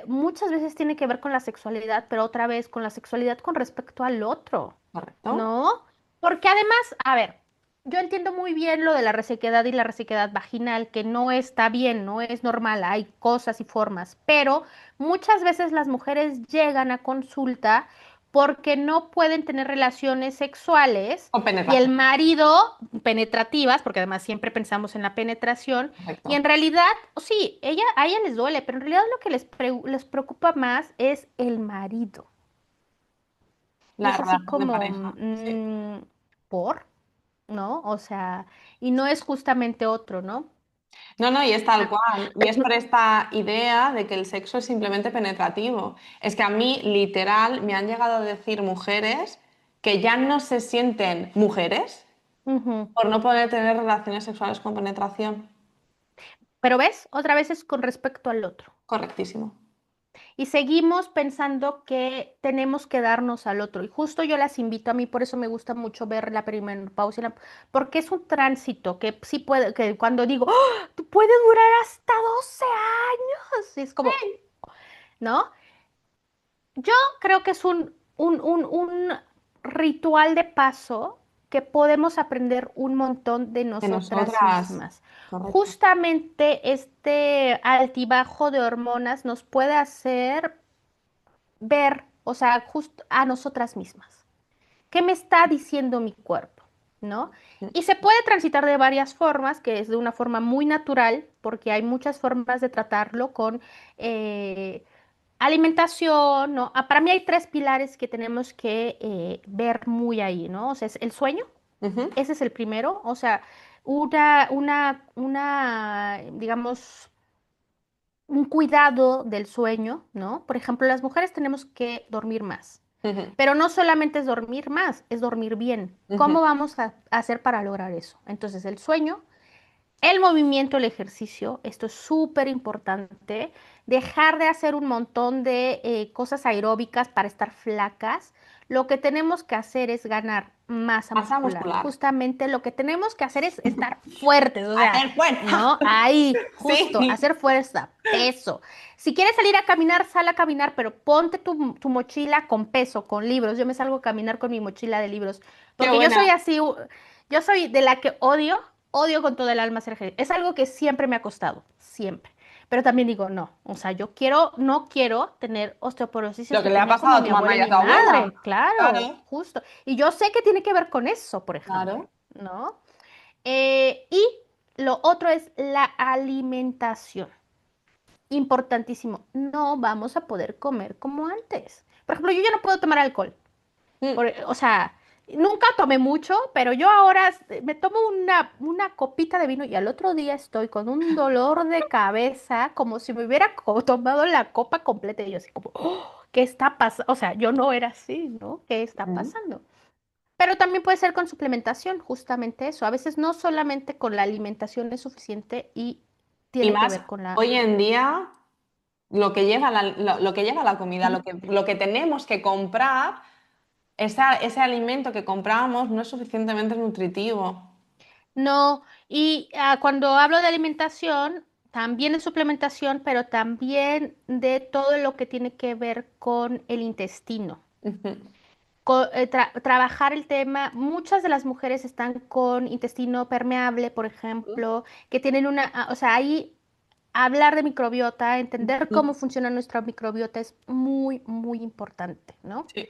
muchas veces tiene que ver con la sexualidad, pero otra vez con la sexualidad con respecto al otro, Correcto. ¿no? Porque además, a ver, yo entiendo muy bien lo de la resequedad y la resequedad vaginal, que no está bien, no es normal, hay cosas y formas, pero muchas veces las mujeres llegan a consulta porque no pueden tener relaciones sexuales O y el penetración. marido, penetrativas, porque además siempre pensamos en la penetración, y en Correcto. realidad, sí, a ella les duele, pero en realidad lo que les preocupa más es el marido. Y La es así relación de como, pareja. Sí. ¿por? ¿No? O sea, y no es justamente otro, ¿no? No, no, y es tal Ah, cual. Y es por esta idea de que el sexo es simplemente penetrativo. Es que a mí, literal, me han llegado a decir mujeres que ya no se sienten mujeres Ujú. por no poder tener relaciones sexuales con penetración. Pero ves, otra vez es con respecto al otro. Correctísimo. Y seguimos pensando que tenemos que darnos al otro. Y justo yo las invito, a mí por eso me gusta mucho ver la perimenopausia, porque es un tránsito que sí puede, que cuando digo, ¡oh! Puede durar hasta 12 años, es como, ¿no? Yo creo que es un ritual de paso que podemos aprender un montón de De nosotras nosotras. mismas. Correcto. Justamente este altibajo de hormonas nos puede hacer ver, o sea, justo a nosotras mismas. ¿Qué me está diciendo mi cuerpo? ¿No? Y se puede transitar de varias formas, que es de una forma muy natural, porque hay muchas formas de tratarlo con eh, alimentación, ¿no? Para mí hay tres pilares que tenemos que ver muy ahí, ¿no? O sea, es el sueño, Ujú. ese es el primero, o sea, digamos, un cuidado del sueño, ¿no? Por ejemplo, las mujeres tenemos que dormir más. Ujú. Pero no solamente es dormir más, es dormir bien. Ujú. ¿Cómo vamos a hacer para lograr eso? Entonces, el sueño, el movimiento, el ejercicio, esto es súper importante. Dejar de hacer un montón de cosas aeróbicas para estar flacas. Lo que tenemos que hacer es ganar masa Masa muscular. muscular. Justamente lo que tenemos que hacer es estar fuertes, o sea, Hacer fuerza. ¿no? Ahí, justo, Sí. hacer fuerza, peso. Si quieres salir a caminar, sal a caminar, pero ponte tu mochila con peso, con libros. Yo me salgo a caminar con mi mochila de libros, Qué porque yo buena. soy así, yo soy de la que odio con todo el alma hacer ejercicio. Es algo que siempre me ha costado, siempre. Pero también digo, no, o sea, no quiero tener osteoporosis y Lo que le ha osteopenia pasado como a mi tu abuela mamá y y a mi tu abuela. madre, claro, Claro, justo. Y yo sé que tiene que ver con eso, por ejemplo, claro. ¿no? Y lo otro es la alimentación. Importantísimo, no vamos a poder comer como antes. Por ejemplo, yo ya no puedo tomar alcohol. Mm. O sea, nunca tomé mucho, pero yo ahora me tomo una copita de vino y al otro día estoy con un dolor de cabeza como si me hubiera tomado la copa completa. Y yo así como, "Oh, ¿qué está pasando? O sea, yo no era así, ¿no? ¿Qué está Mm. pasando? Pero también puede ser con suplementación, justamente eso. A veces no solamente con la alimentación es suficiente y Y tiene que más ver con la... hoy en día, lo que lleva la comida, lo que tenemos que comprar, ese alimento que compramos no es suficientemente nutritivo. No, y cuando hablo de alimentación, también de suplementación, pero también de todo lo que tiene que ver con el intestino. Ujú. Trabajar el tema, muchas de las mujeres están con intestino permeable, por ejemplo, que tienen o sea, ahí hablar de microbiota, entender cómo Ujú. funciona nuestra microbiota es muy, muy importante, ¿no? Sí.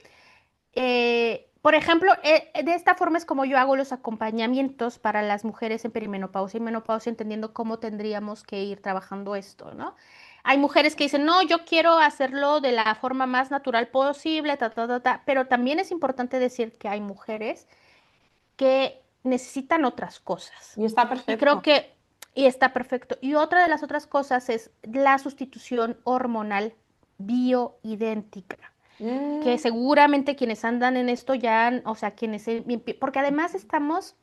Por ejemplo, de esta forma es como yo hago los acompañamientos para las mujeres en perimenopausia y menopausia, entendiendo cómo tendríamos que ir trabajando esto, ¿no? Hay mujeres que dicen, no, yo quiero hacerlo de la forma más natural posible, ta, ta, ta, ta, pero también es importante decir que hay mujeres que necesitan otras cosas. Y está Y creo perfecto. que, y está perfecto. Y otra de las otras cosas es la sustitución hormonal bioidéntica, que Mm, seguramente quienes andan en esto ya, o sea, porque además estamos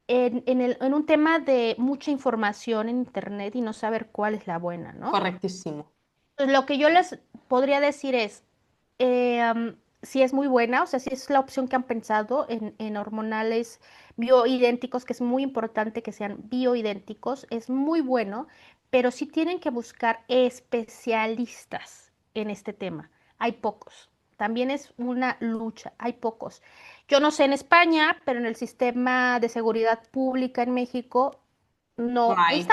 en un tema de mucha información en internet y no saber cuál es la buena, ¿no? correctísimo. Entonces, lo que yo les podría decir es, si es muy buena, o sea, si es la opción que han pensado en hormonales bioidénticos, que es muy importante que sean bioidénticos, es muy bueno, pero sí tienen que buscar especialistas en este tema. Hay pocos. También es una lucha, hay pocos. Yo no sé en España, pero en el sistema de seguridad pública en México No no está. hay.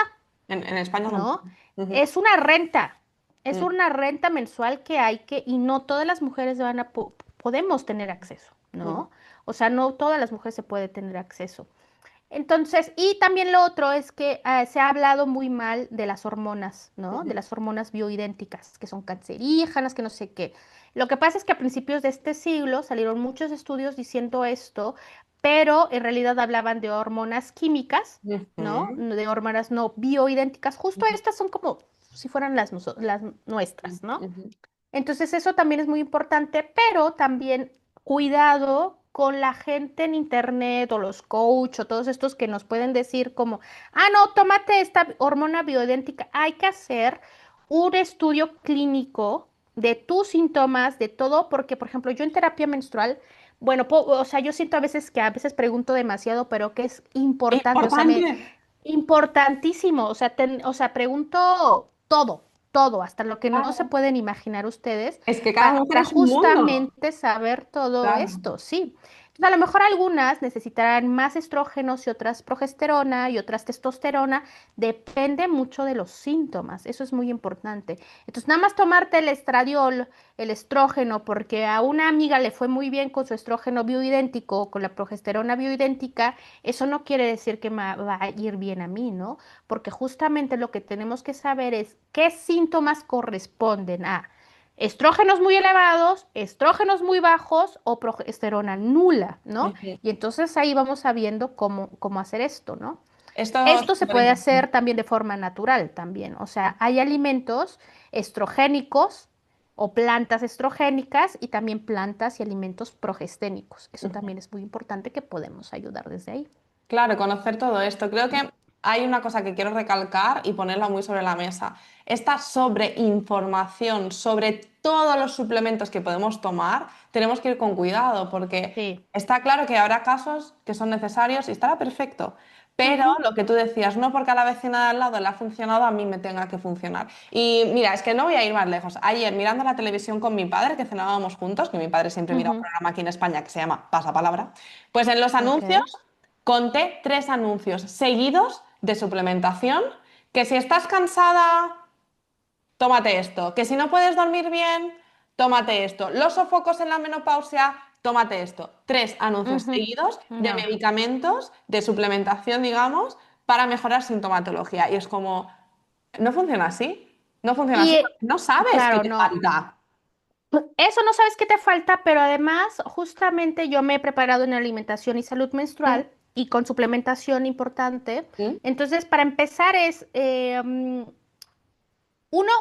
En España ¿No? tampoco. Ujú. Es una renta, es Mm, una renta mensual que hay que, y no todas las mujeres podemos tener acceso, ujú, ¿no? O sea, no todas las mujeres se puede tener acceso. Entonces, y también lo otro es que se ha hablado muy mal de las hormonas, ¿no? De ujú. las hormonas bioidénticas, que son cancerígenas, que no sé qué. Lo que pasa es que a principios de este siglo salieron muchos estudios diciendo esto, pero en realidad hablaban de hormonas químicas, ¿no? Ujú, De hormonas no bioidénticas. Justo ujú, estas son como si fueran las nuestras, ¿no? ujú. Entonces eso también es muy importante, pero también cuidado con la gente en internet o los coach o todos estos que nos pueden decir como, ah, no, tómate esta hormona bioidéntica. Hay que hacer un estudio clínico de tus síntomas, de todo, porque, por ejemplo, yo en terapia menstrual, bueno, o sea, yo siento a veces que a veces pregunto demasiado, pero que es importante, o sea, Importante. importantísimo, o sea, o sea, pregunto todo, todo, hasta lo que no se Claro. pueden imaginar ustedes, Es que cada mujer para es un mundo. justamente saber todo Claro. esto, sí. Entonces, a lo mejor algunas necesitarán más estrógenos y otras progesterona y otras testosterona, depende mucho de los síntomas, eso es muy importante. Entonces, nada más tomarte el estradiol, el estrógeno, porque a una amiga le fue muy bien con su estrógeno bioidéntico o con la progesterona bioidéntica, eso no quiere decir que me va a ir bien a mí, ¿no? Porque justamente lo que tenemos que saber es qué síntomas corresponden a estrógenos muy elevados, estrógenos muy bajos o progesterona nula, ¿no? Ujú. Y entonces ahí vamos sabiendo cómo hacer esto, ¿no? Esto es Esto se súper puede hacer importante. también de forma natural también. O sea, hay alimentos estrogénicos o plantas estrogénicas y también plantas y alimentos progesténicos. Eso Ujú. también es muy importante que podemos ayudar desde ahí. Claro, conocer todo esto. Creo que hay una cosa que quiero recalcar y ponerla muy sobre la mesa. Esta sobreinformación sobre todos los suplementos que podemos tomar, tenemos que ir con cuidado porque Sí. está claro que habrá casos que son necesarios y estará perfecto. Pero Ujú. lo que tú decías, no porque a la vecina de al lado le ha funcionado, a mí me tenga que funcionar. Y mira, es que no voy a ir más lejos. Ayer, mirando la televisión con mi padre, que cenábamos juntos, que mi padre siempre mira un Ujú. programa aquí en España que se llama Pasapalabra, pues en los Ok. anuncios conté 3 anuncios seguidos de suplementación, que si estás cansada, tómate esto, que si no puedes dormir bien, tómate esto, los sofocos en la menopausia, tómate esto. 3 anuncios Ujú. seguidos de No. medicamentos, de suplementación, digamos, para mejorar sintomatología. Y es como, no funciona así, no funciona Y así, porque no sabes qué claro, te no. falta. Eso no sabes qué te falta, pero además, justamente yo me he preparado en alimentación y salud Mm, menstrual y con suplementación importante. mm, Entonces, para empezar es, uno,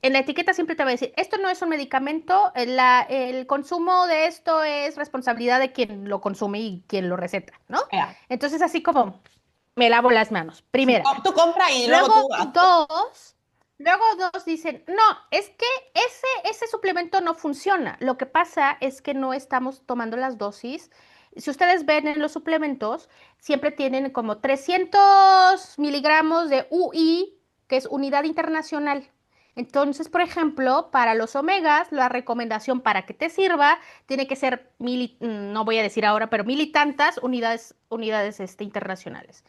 en la etiqueta siempre te va a decir, esto no es un medicamento, el consumo de esto es responsabilidad de quien lo consume y quien lo receta, ¿no? ea. Entonces, así como me lavo las manos, Sí, primera. tú compra y luego Luego tú haz. dos, luego dos dicen, no, es que ese suplemento no funciona. Lo que pasa es que no estamos tomando las dosis. Si ustedes ven en los suplementos, siempre tienen como 300 miligramos de UI, que es unidad internacional. Entonces, por ejemplo, para los omegas, la recomendación para que te sirva tiene que ser no voy a decir ahora, pero mil y tantas unidades internacionales.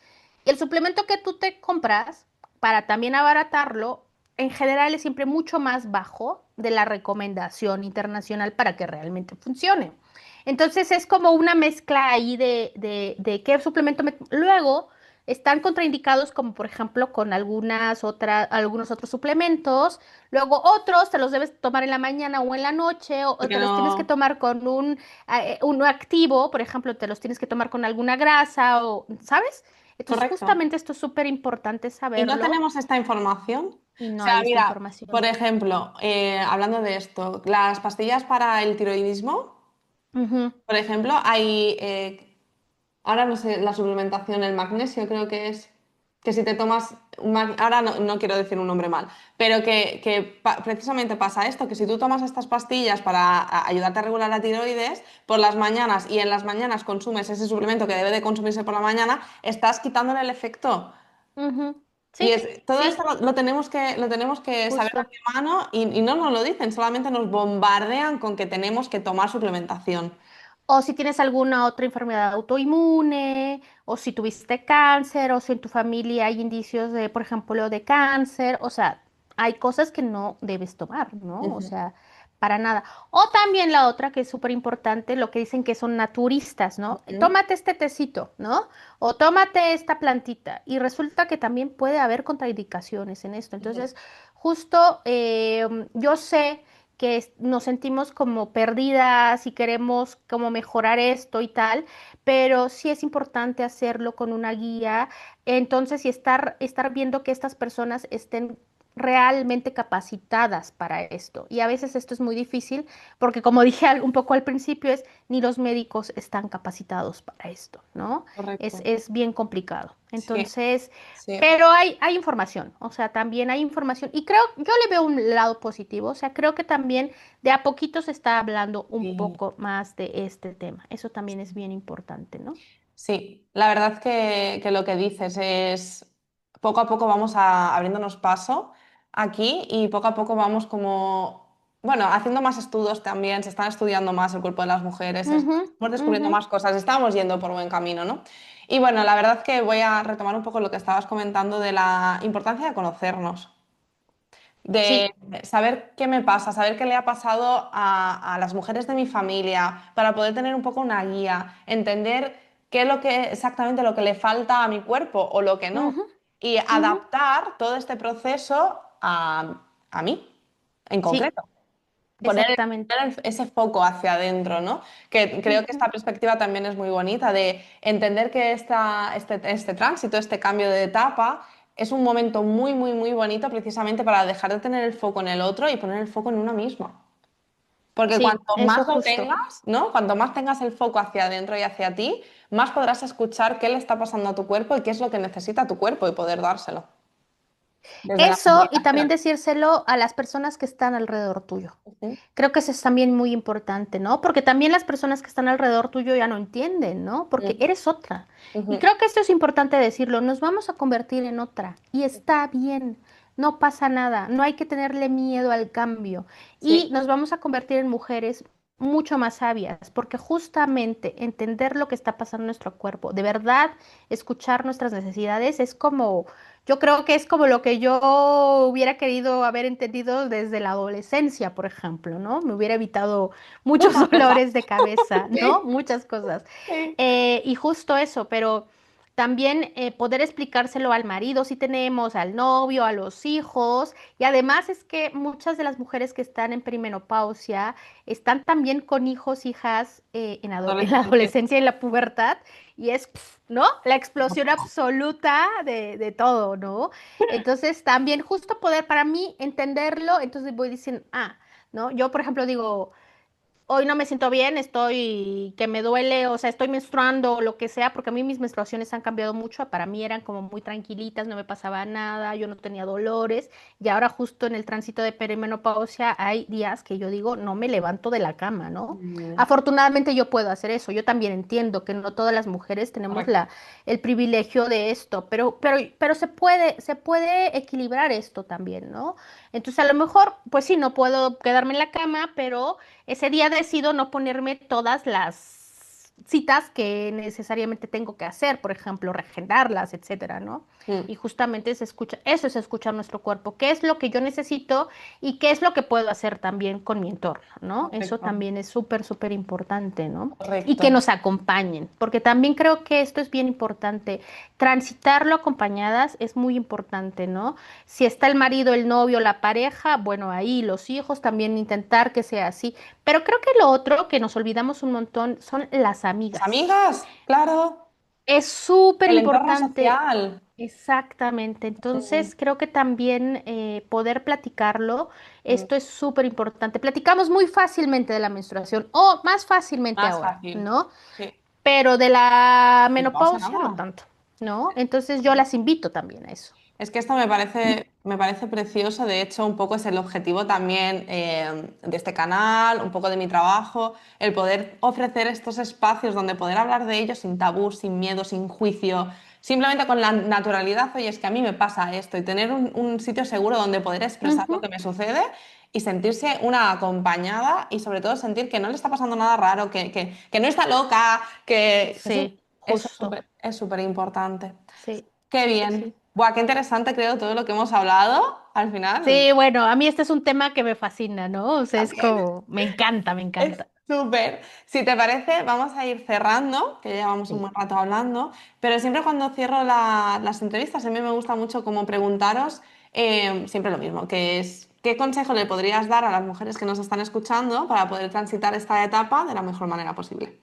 Y el suplemento que tú te compras, para también abaratarlo, en general es siempre mucho más bajo de la recomendación internacional para que realmente funcione. Entonces es como una mezcla ahí de qué suplemento luego están contraindicados como por ejemplo con algunos otros suplementos. Luego otros te los debes tomar en la mañana o en la noche o Porque te los tienes que no, tomar con un activo, por ejemplo, te los tienes que tomar con alguna grasa o, ¿sabes? Entonces correcto. justamente esto es súper importante ¿Y no saberlo tenemos esta información? O y no sea, hay esta mira, por información. ejemplo, hablando de esto, las pastillas para el tiroidismo, Ujú. por ejemplo, hay, ahora no sé, la suplementación, el magnesio creo que es, que si te tomas, ahora no quiero decir un nombre mal, pero que precisamente pasa esto, que si tú tomas estas pastillas para ayudarte a regular la tiroides por las mañanas y en las mañanas consumes ese suplemento que debe de consumirse por la mañana, estás quitándole el efecto. Ujú. Y Sí, todo esto sí, lo tenemos que saber de justo. antemano y no nos lo dicen, solamente nos bombardean con que tenemos que tomar suplementación. O si tienes alguna otra enfermedad autoinmune, o si tuviste cáncer, o si en tu familia hay indicios de, por ejemplo, de cáncer. O sea, hay cosas que no debes tomar, ¿no? O Ujú, sea, para nada. O también la otra que es súper importante, lo que dicen que son naturistas, ¿no? ujú. Tómate este tecito, ¿no? O tómate esta plantita. Y resulta que también puede haber contraindicaciones en esto. Ujú. Entonces, justo yo sé que nos sentimos como perdidas y queremos como mejorar esto y tal, pero sí es importante hacerlo con una guía, entonces y estar viendo que estas personas estén realmente capacitadas para esto. Y a veces esto es muy difícil porque como dije un poco al principio, es ni los médicos están capacitados para esto, ¿no? Correcto. Es bien complicado. Sí, Entonces, sí. pero hay información, o sea, también hay información. Y creo, yo le veo un lado positivo, o sea, creo que también de a poquito se está hablando un Sí. poco más de este tema. Eso también es bien importante, ¿no? Sí, la verdad que lo que dices es, poco a poco vamos abriéndonos paso aquí y poco a poco vamos como, bueno, haciendo más estudios también, se están estudiando más el cuerpo de las mujeres, Ujú, estamos descubriendo ujú. más cosas, estamos yendo por buen camino, ¿no? Y bueno, la verdad que voy a retomar un poco lo que estabas comentando de la importancia de conocernos, de Sí, saber qué me pasa, saber qué le ha pasado a las mujeres de mi familia, para poder tener un poco una guía, entender qué es lo que exactamente lo que le falta a mi cuerpo o lo que no, ujú, y ujú. adaptar todo este proceso a mí en Sí, concreto. exactamente. Poner ese foco hacia adentro, ¿no? Que creo que Ujú. esta perspectiva también es muy bonita de entender que este tránsito, este cambio de etapa, es un momento muy, muy, muy bonito precisamente para dejar de tener el foco en el otro y poner el foco en una misma. Porque Sí, cuanto eso más lo justo. tengas, ¿no? Cuanto más tengas el foco hacia adentro y hacia ti, más podrás escuchar qué le está pasando a tu cuerpo y qué es lo que necesita tu cuerpo y poder dárselo. Desde la Eso y también comunicación. decírselo a las personas que están alrededor tuyo. Ujú, Creo que eso es también muy importante, ¿no? Porque también las personas que están alrededor tuyo ya no entienden, ¿no? Porque ujú, eres otra. Y ujú. creo que esto es importante decirlo, nos vamos a convertir en otra y está bien, no pasa nada, no hay que tenerle miedo al cambio y Sí. nos vamos a convertir en mujeres mucho más sabias, porque justamente entender lo que está pasando en nuestro cuerpo, de verdad escuchar nuestras necesidades es como yo creo que es como lo que yo hubiera querido haber entendido desde la adolescencia, por ejemplo, ¿no? Me hubiera evitado muchos Muchas cosas. dolores de cabeza, ¿no? Sí, Muchas cosas. sí. Y justo eso, pero también poder explicárselo al marido si tenemos, al novio, a los hijos. Y además es que muchas de las mujeres que están en perimenopausia están también con hijos, hijas en la Adolescente. adolescencia y en la pubertad. Y es, ¿no? La explosión absoluta de todo, ¿no? Entonces, también justo poder para mí entenderlo, entonces voy diciendo, ¿no? Yo, por ejemplo, digo, hoy no me siento bien, estoy que me duele, o sea, estoy menstruando o lo que sea, porque a mí mis menstruaciones han cambiado mucho, para mí eran como muy tranquilitas, no me pasaba nada, yo no tenía dolores, y ahora justo en el tránsito de perimenopausia hay días que yo digo, no me levanto de la cama, ¿no? Mm, Afortunadamente yo puedo hacer eso, yo también entiendo que no todas las mujeres tenemos correcto. el privilegio de esto, pero se puede equilibrar esto también, ¿no? Entonces a lo mejor, pues sí, no puedo quedarme en la cama, pero ese día decido no ponerme todas citas que necesariamente tengo que hacer, por ejemplo, regendarlas, etcétera, ¿no? Mm, Y justamente se escucha, eso es escuchar nuestro cuerpo, qué es lo que yo necesito y qué es lo que puedo hacer también con mi entorno, ¿no? Eso correcto, también es súper, súper importante, ¿no? Y que correcto. nos acompañen, porque también creo que esto es bien importante. Transitarlo acompañadas es muy importante, ¿no? Si está el marido, el novio, la pareja, bueno, ahí los hijos también intentar que sea así. Pero creo que lo otro que nos olvidamos un montón son las Las amigas. amigas, claro, Es súper el entorno importante, social. exactamente. Sí, Entonces, creo que también poder platicarlo, mm, esto es súper importante. Platicamos muy fácilmente de la menstruación, o más fácilmente más ahora, fácil. ¿no? Sí, Pero de la no pasa menopausia no nada. tanto, ¿no? Entonces, yo las invito también a eso. Es que esto me parece precioso, de hecho un poco es el objetivo también de este canal, un poco de mi trabajo, el poder ofrecer estos espacios donde poder hablar de ellos sin tabú, sin miedo, sin juicio, simplemente con la naturalidad, oye, es que a mí me pasa esto y tener un sitio seguro donde poder expresar lo Ujú. que me sucede y sentirse una acompañada y sobre todo sentir que no le está pasando nada raro, que no está loca, que sí, Sí, eso justo. es súper importante. Sí, Qué sí, bien. sí. Buah, qué interesante creo todo lo que hemos hablado al final. Sí, bueno, a mí este es un tema que me fascina, ¿no? O sea, es También como, me encanta, me es encanta. súper. Si te parece, vamos a ir cerrando, que ya llevamos un Sí. buen rato hablando, pero siempre cuando cierro las entrevistas, a mí me gusta mucho como preguntaros siempre lo mismo, que es, ¿qué consejo le podrías dar a las mujeres que nos están escuchando para poder transitar esta etapa de la mejor manera posible?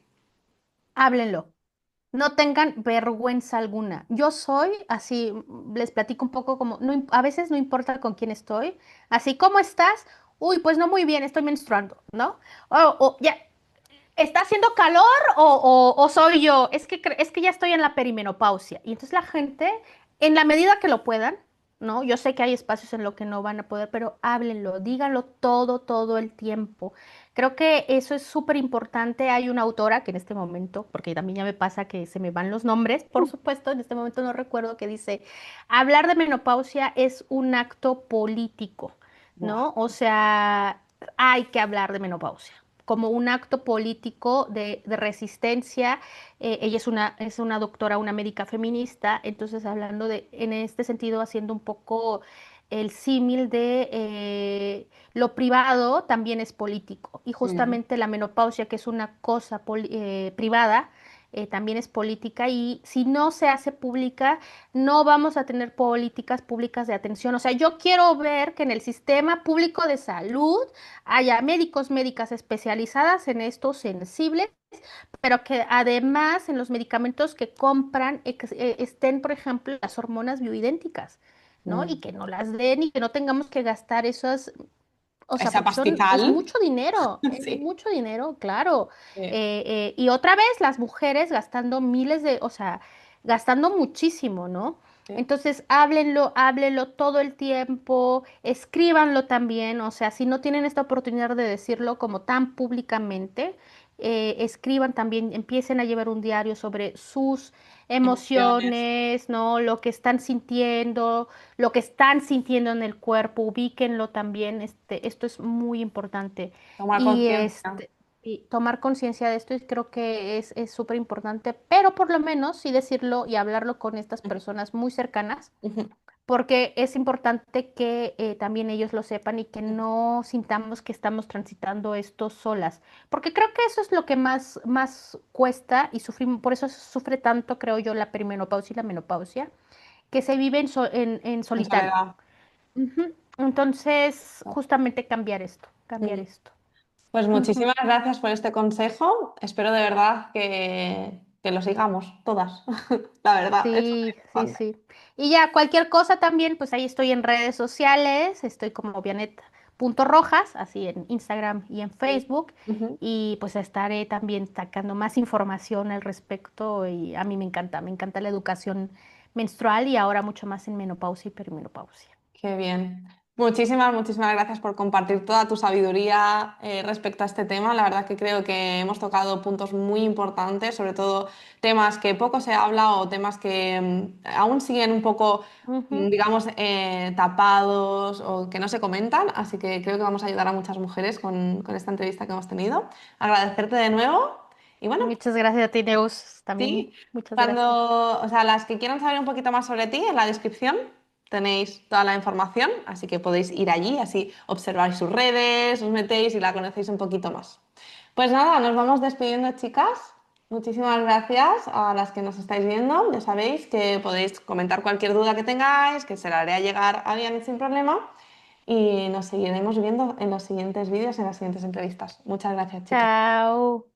Háblenlo. No tengan vergüenza alguna. Yo soy así, les platico un poco como, no, a veces no importa con quién estoy, así, ¿cómo estás? Uy, pues no muy bien, estoy menstruando, ¿no? O ya, ¿está haciendo calor o soy yo? Es que ya estoy en la perimenopausia. Y entonces la gente, en la medida que lo puedan, ¿no? Yo sé que hay espacios en los que no van a poder, pero háblenlo, díganlo todo, todo el tiempo. Creo que eso es súper importante. Hay una autora que en este momento, porque también ya me pasa que se me van los nombres, por supuesto, en este momento no recuerdo, que dice, hablar de menopausia es un acto político, Buah, ¿no? O sea, hay que hablar de menopausia como un acto político de resistencia. Ella es una doctora, una médica feminista, entonces hablando de, en este sentido, haciendo un poco el símil de lo privado también es político. Y mm, justamente la menopausia, que es una cosa privada, también es política y si no se hace pública, no vamos a tener políticas públicas de atención. O sea, yo quiero ver que en el sistema público de salud haya médicos, médicas especializadas en estos sensibles, pero que además en los medicamentos que compran estén, por ejemplo, las hormonas bioidénticas, ¿no? Y mm. que no las den y que no tengamos que gastar esas, o sea, Esa porque pastizal. es Sí. mucho dinero, claro. Sí. Y otra vez las mujeres gastando miles de, o sea, gastando muchísimo, ¿no? Sí. Entonces, háblenlo, háblenlo todo el tiempo, escríbanlo también, o sea, si no tienen esta oportunidad de decirlo como tan públicamente, escriban también, empiecen a llevar un diario sobre sus Emociones. emociones, ¿no? Lo que están sintiendo en el cuerpo, ubíquenlo también, esto es muy importante. Tomar Y conciencia. y tomar conciencia de esto y creo que es súper importante, pero por lo menos sí decirlo y hablarlo con estas personas muy cercanas, Ujú, porque es importante que también ellos lo sepan y que ujú. no sintamos que estamos transitando esto solas, porque creo que eso es lo que más cuesta y sufrimos, por eso sufre tanto, creo yo, la perimenopausia y la menopausia, que se vive en En solitario. soledad. Ujú. Entonces, justamente cambiar esto, cambiar Ujú. esto. Pues Ujú. muchísimas gracias por este consejo. Espero de verdad que lo sigamos todas. La verdad, es súper Sí, sí, importante. sí. Y ya, cualquier cosa también, pues ahí estoy en redes sociales, estoy como Vianet.rojas, así en Instagram y en Sí. Facebook, Ujú. y pues estaré también sacando más información al respecto y a mí me encanta la educación menstrual y ahora mucho más en menopausia y perimenopausia. Qué bien. Muchísimas gracias por compartir toda tu sabiduría respecto a este tema. La verdad que creo que hemos tocado puntos muy importantes, sobre todo temas que poco se habla o temas que aún siguen un poco, Ujú. digamos, tapados o que no se comentan. Así que creo que vamos a ayudar a muchas mujeres con esta entrevista que hemos tenido. Agradecerte de nuevo Y bueno, Muchas gracias a ti, Neus, también. sí, Muchas gracias. cuando, o sea, las que quieran saber un poquito más sobre ti, en la descripción tenéis toda la información, así que podéis ir allí, así observáis sus redes, os metéis y la conocéis un poquito más. Pues nada, nos vamos despidiendo, chicas. Muchísimas gracias a las que nos estáis viendo. Ya sabéis que podéis comentar cualquier duda que tengáis, que se la haré llegar a Diane sin problema. Y nos seguiremos viendo en los siguientes vídeos, en las siguientes entrevistas. Muchas gracias, chicas. Chao.